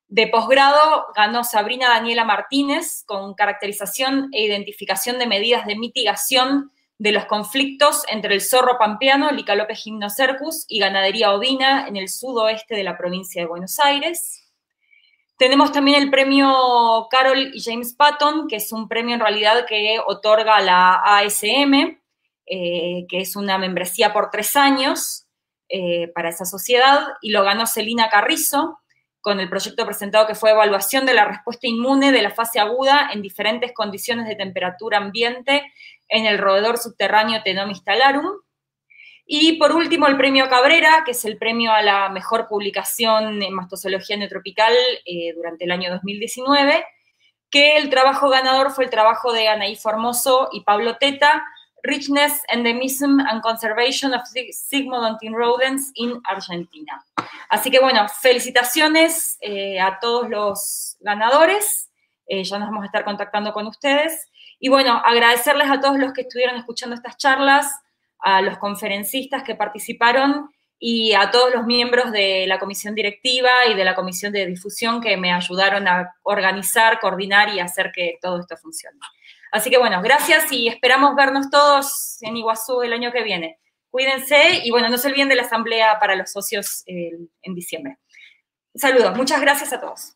De posgrado ganó Sabrina Daniela Martínez, con caracterización e identificación de medidas de mitigación de los conflictos entre el zorro pampeano, Licalope gymnocercus, y ganadería ovina en el sudoeste de la provincia de Buenos Aires. Tenemos también el premio Carol y James Patton, que es un premio en realidad que otorga la ASM, que es una membresía por 3 años para esa sociedad, y lo ganó Celina Carrizo, con el proyecto presentado que fue Evaluación de la respuesta inmune de la fase aguda en diferentes condiciones de temperatura ambiente en el roedor subterráneo Ctenomys talarum. Y por último, el premio Cabrera, que es el premio a la mejor publicación en mastozoología neotropical durante el año 2019, que el trabajo ganador fue el trabajo de Anaí Formoso y Pablo Teta, Richness, Endemism and Conservation of Sigmodontine Rodents in Argentina. Así que bueno, felicitaciones a todos los ganadores, ya nos vamos a estar contactando con ustedes. Y bueno, agradecerles a todos los que estuvieron escuchando estas charlas, a los conferencistas que participaron y a todos los miembros de la comisión directiva y de la comisión de difusión que me ayudaron a organizar, coordinar y hacer que todo esto funcione. Así que bueno, gracias y esperamos vernos todos en Iguazú el año que viene. Cuídense y bueno, no se olviden de la asamblea para los socios en diciembre. Saludos, muchas gracias a todos.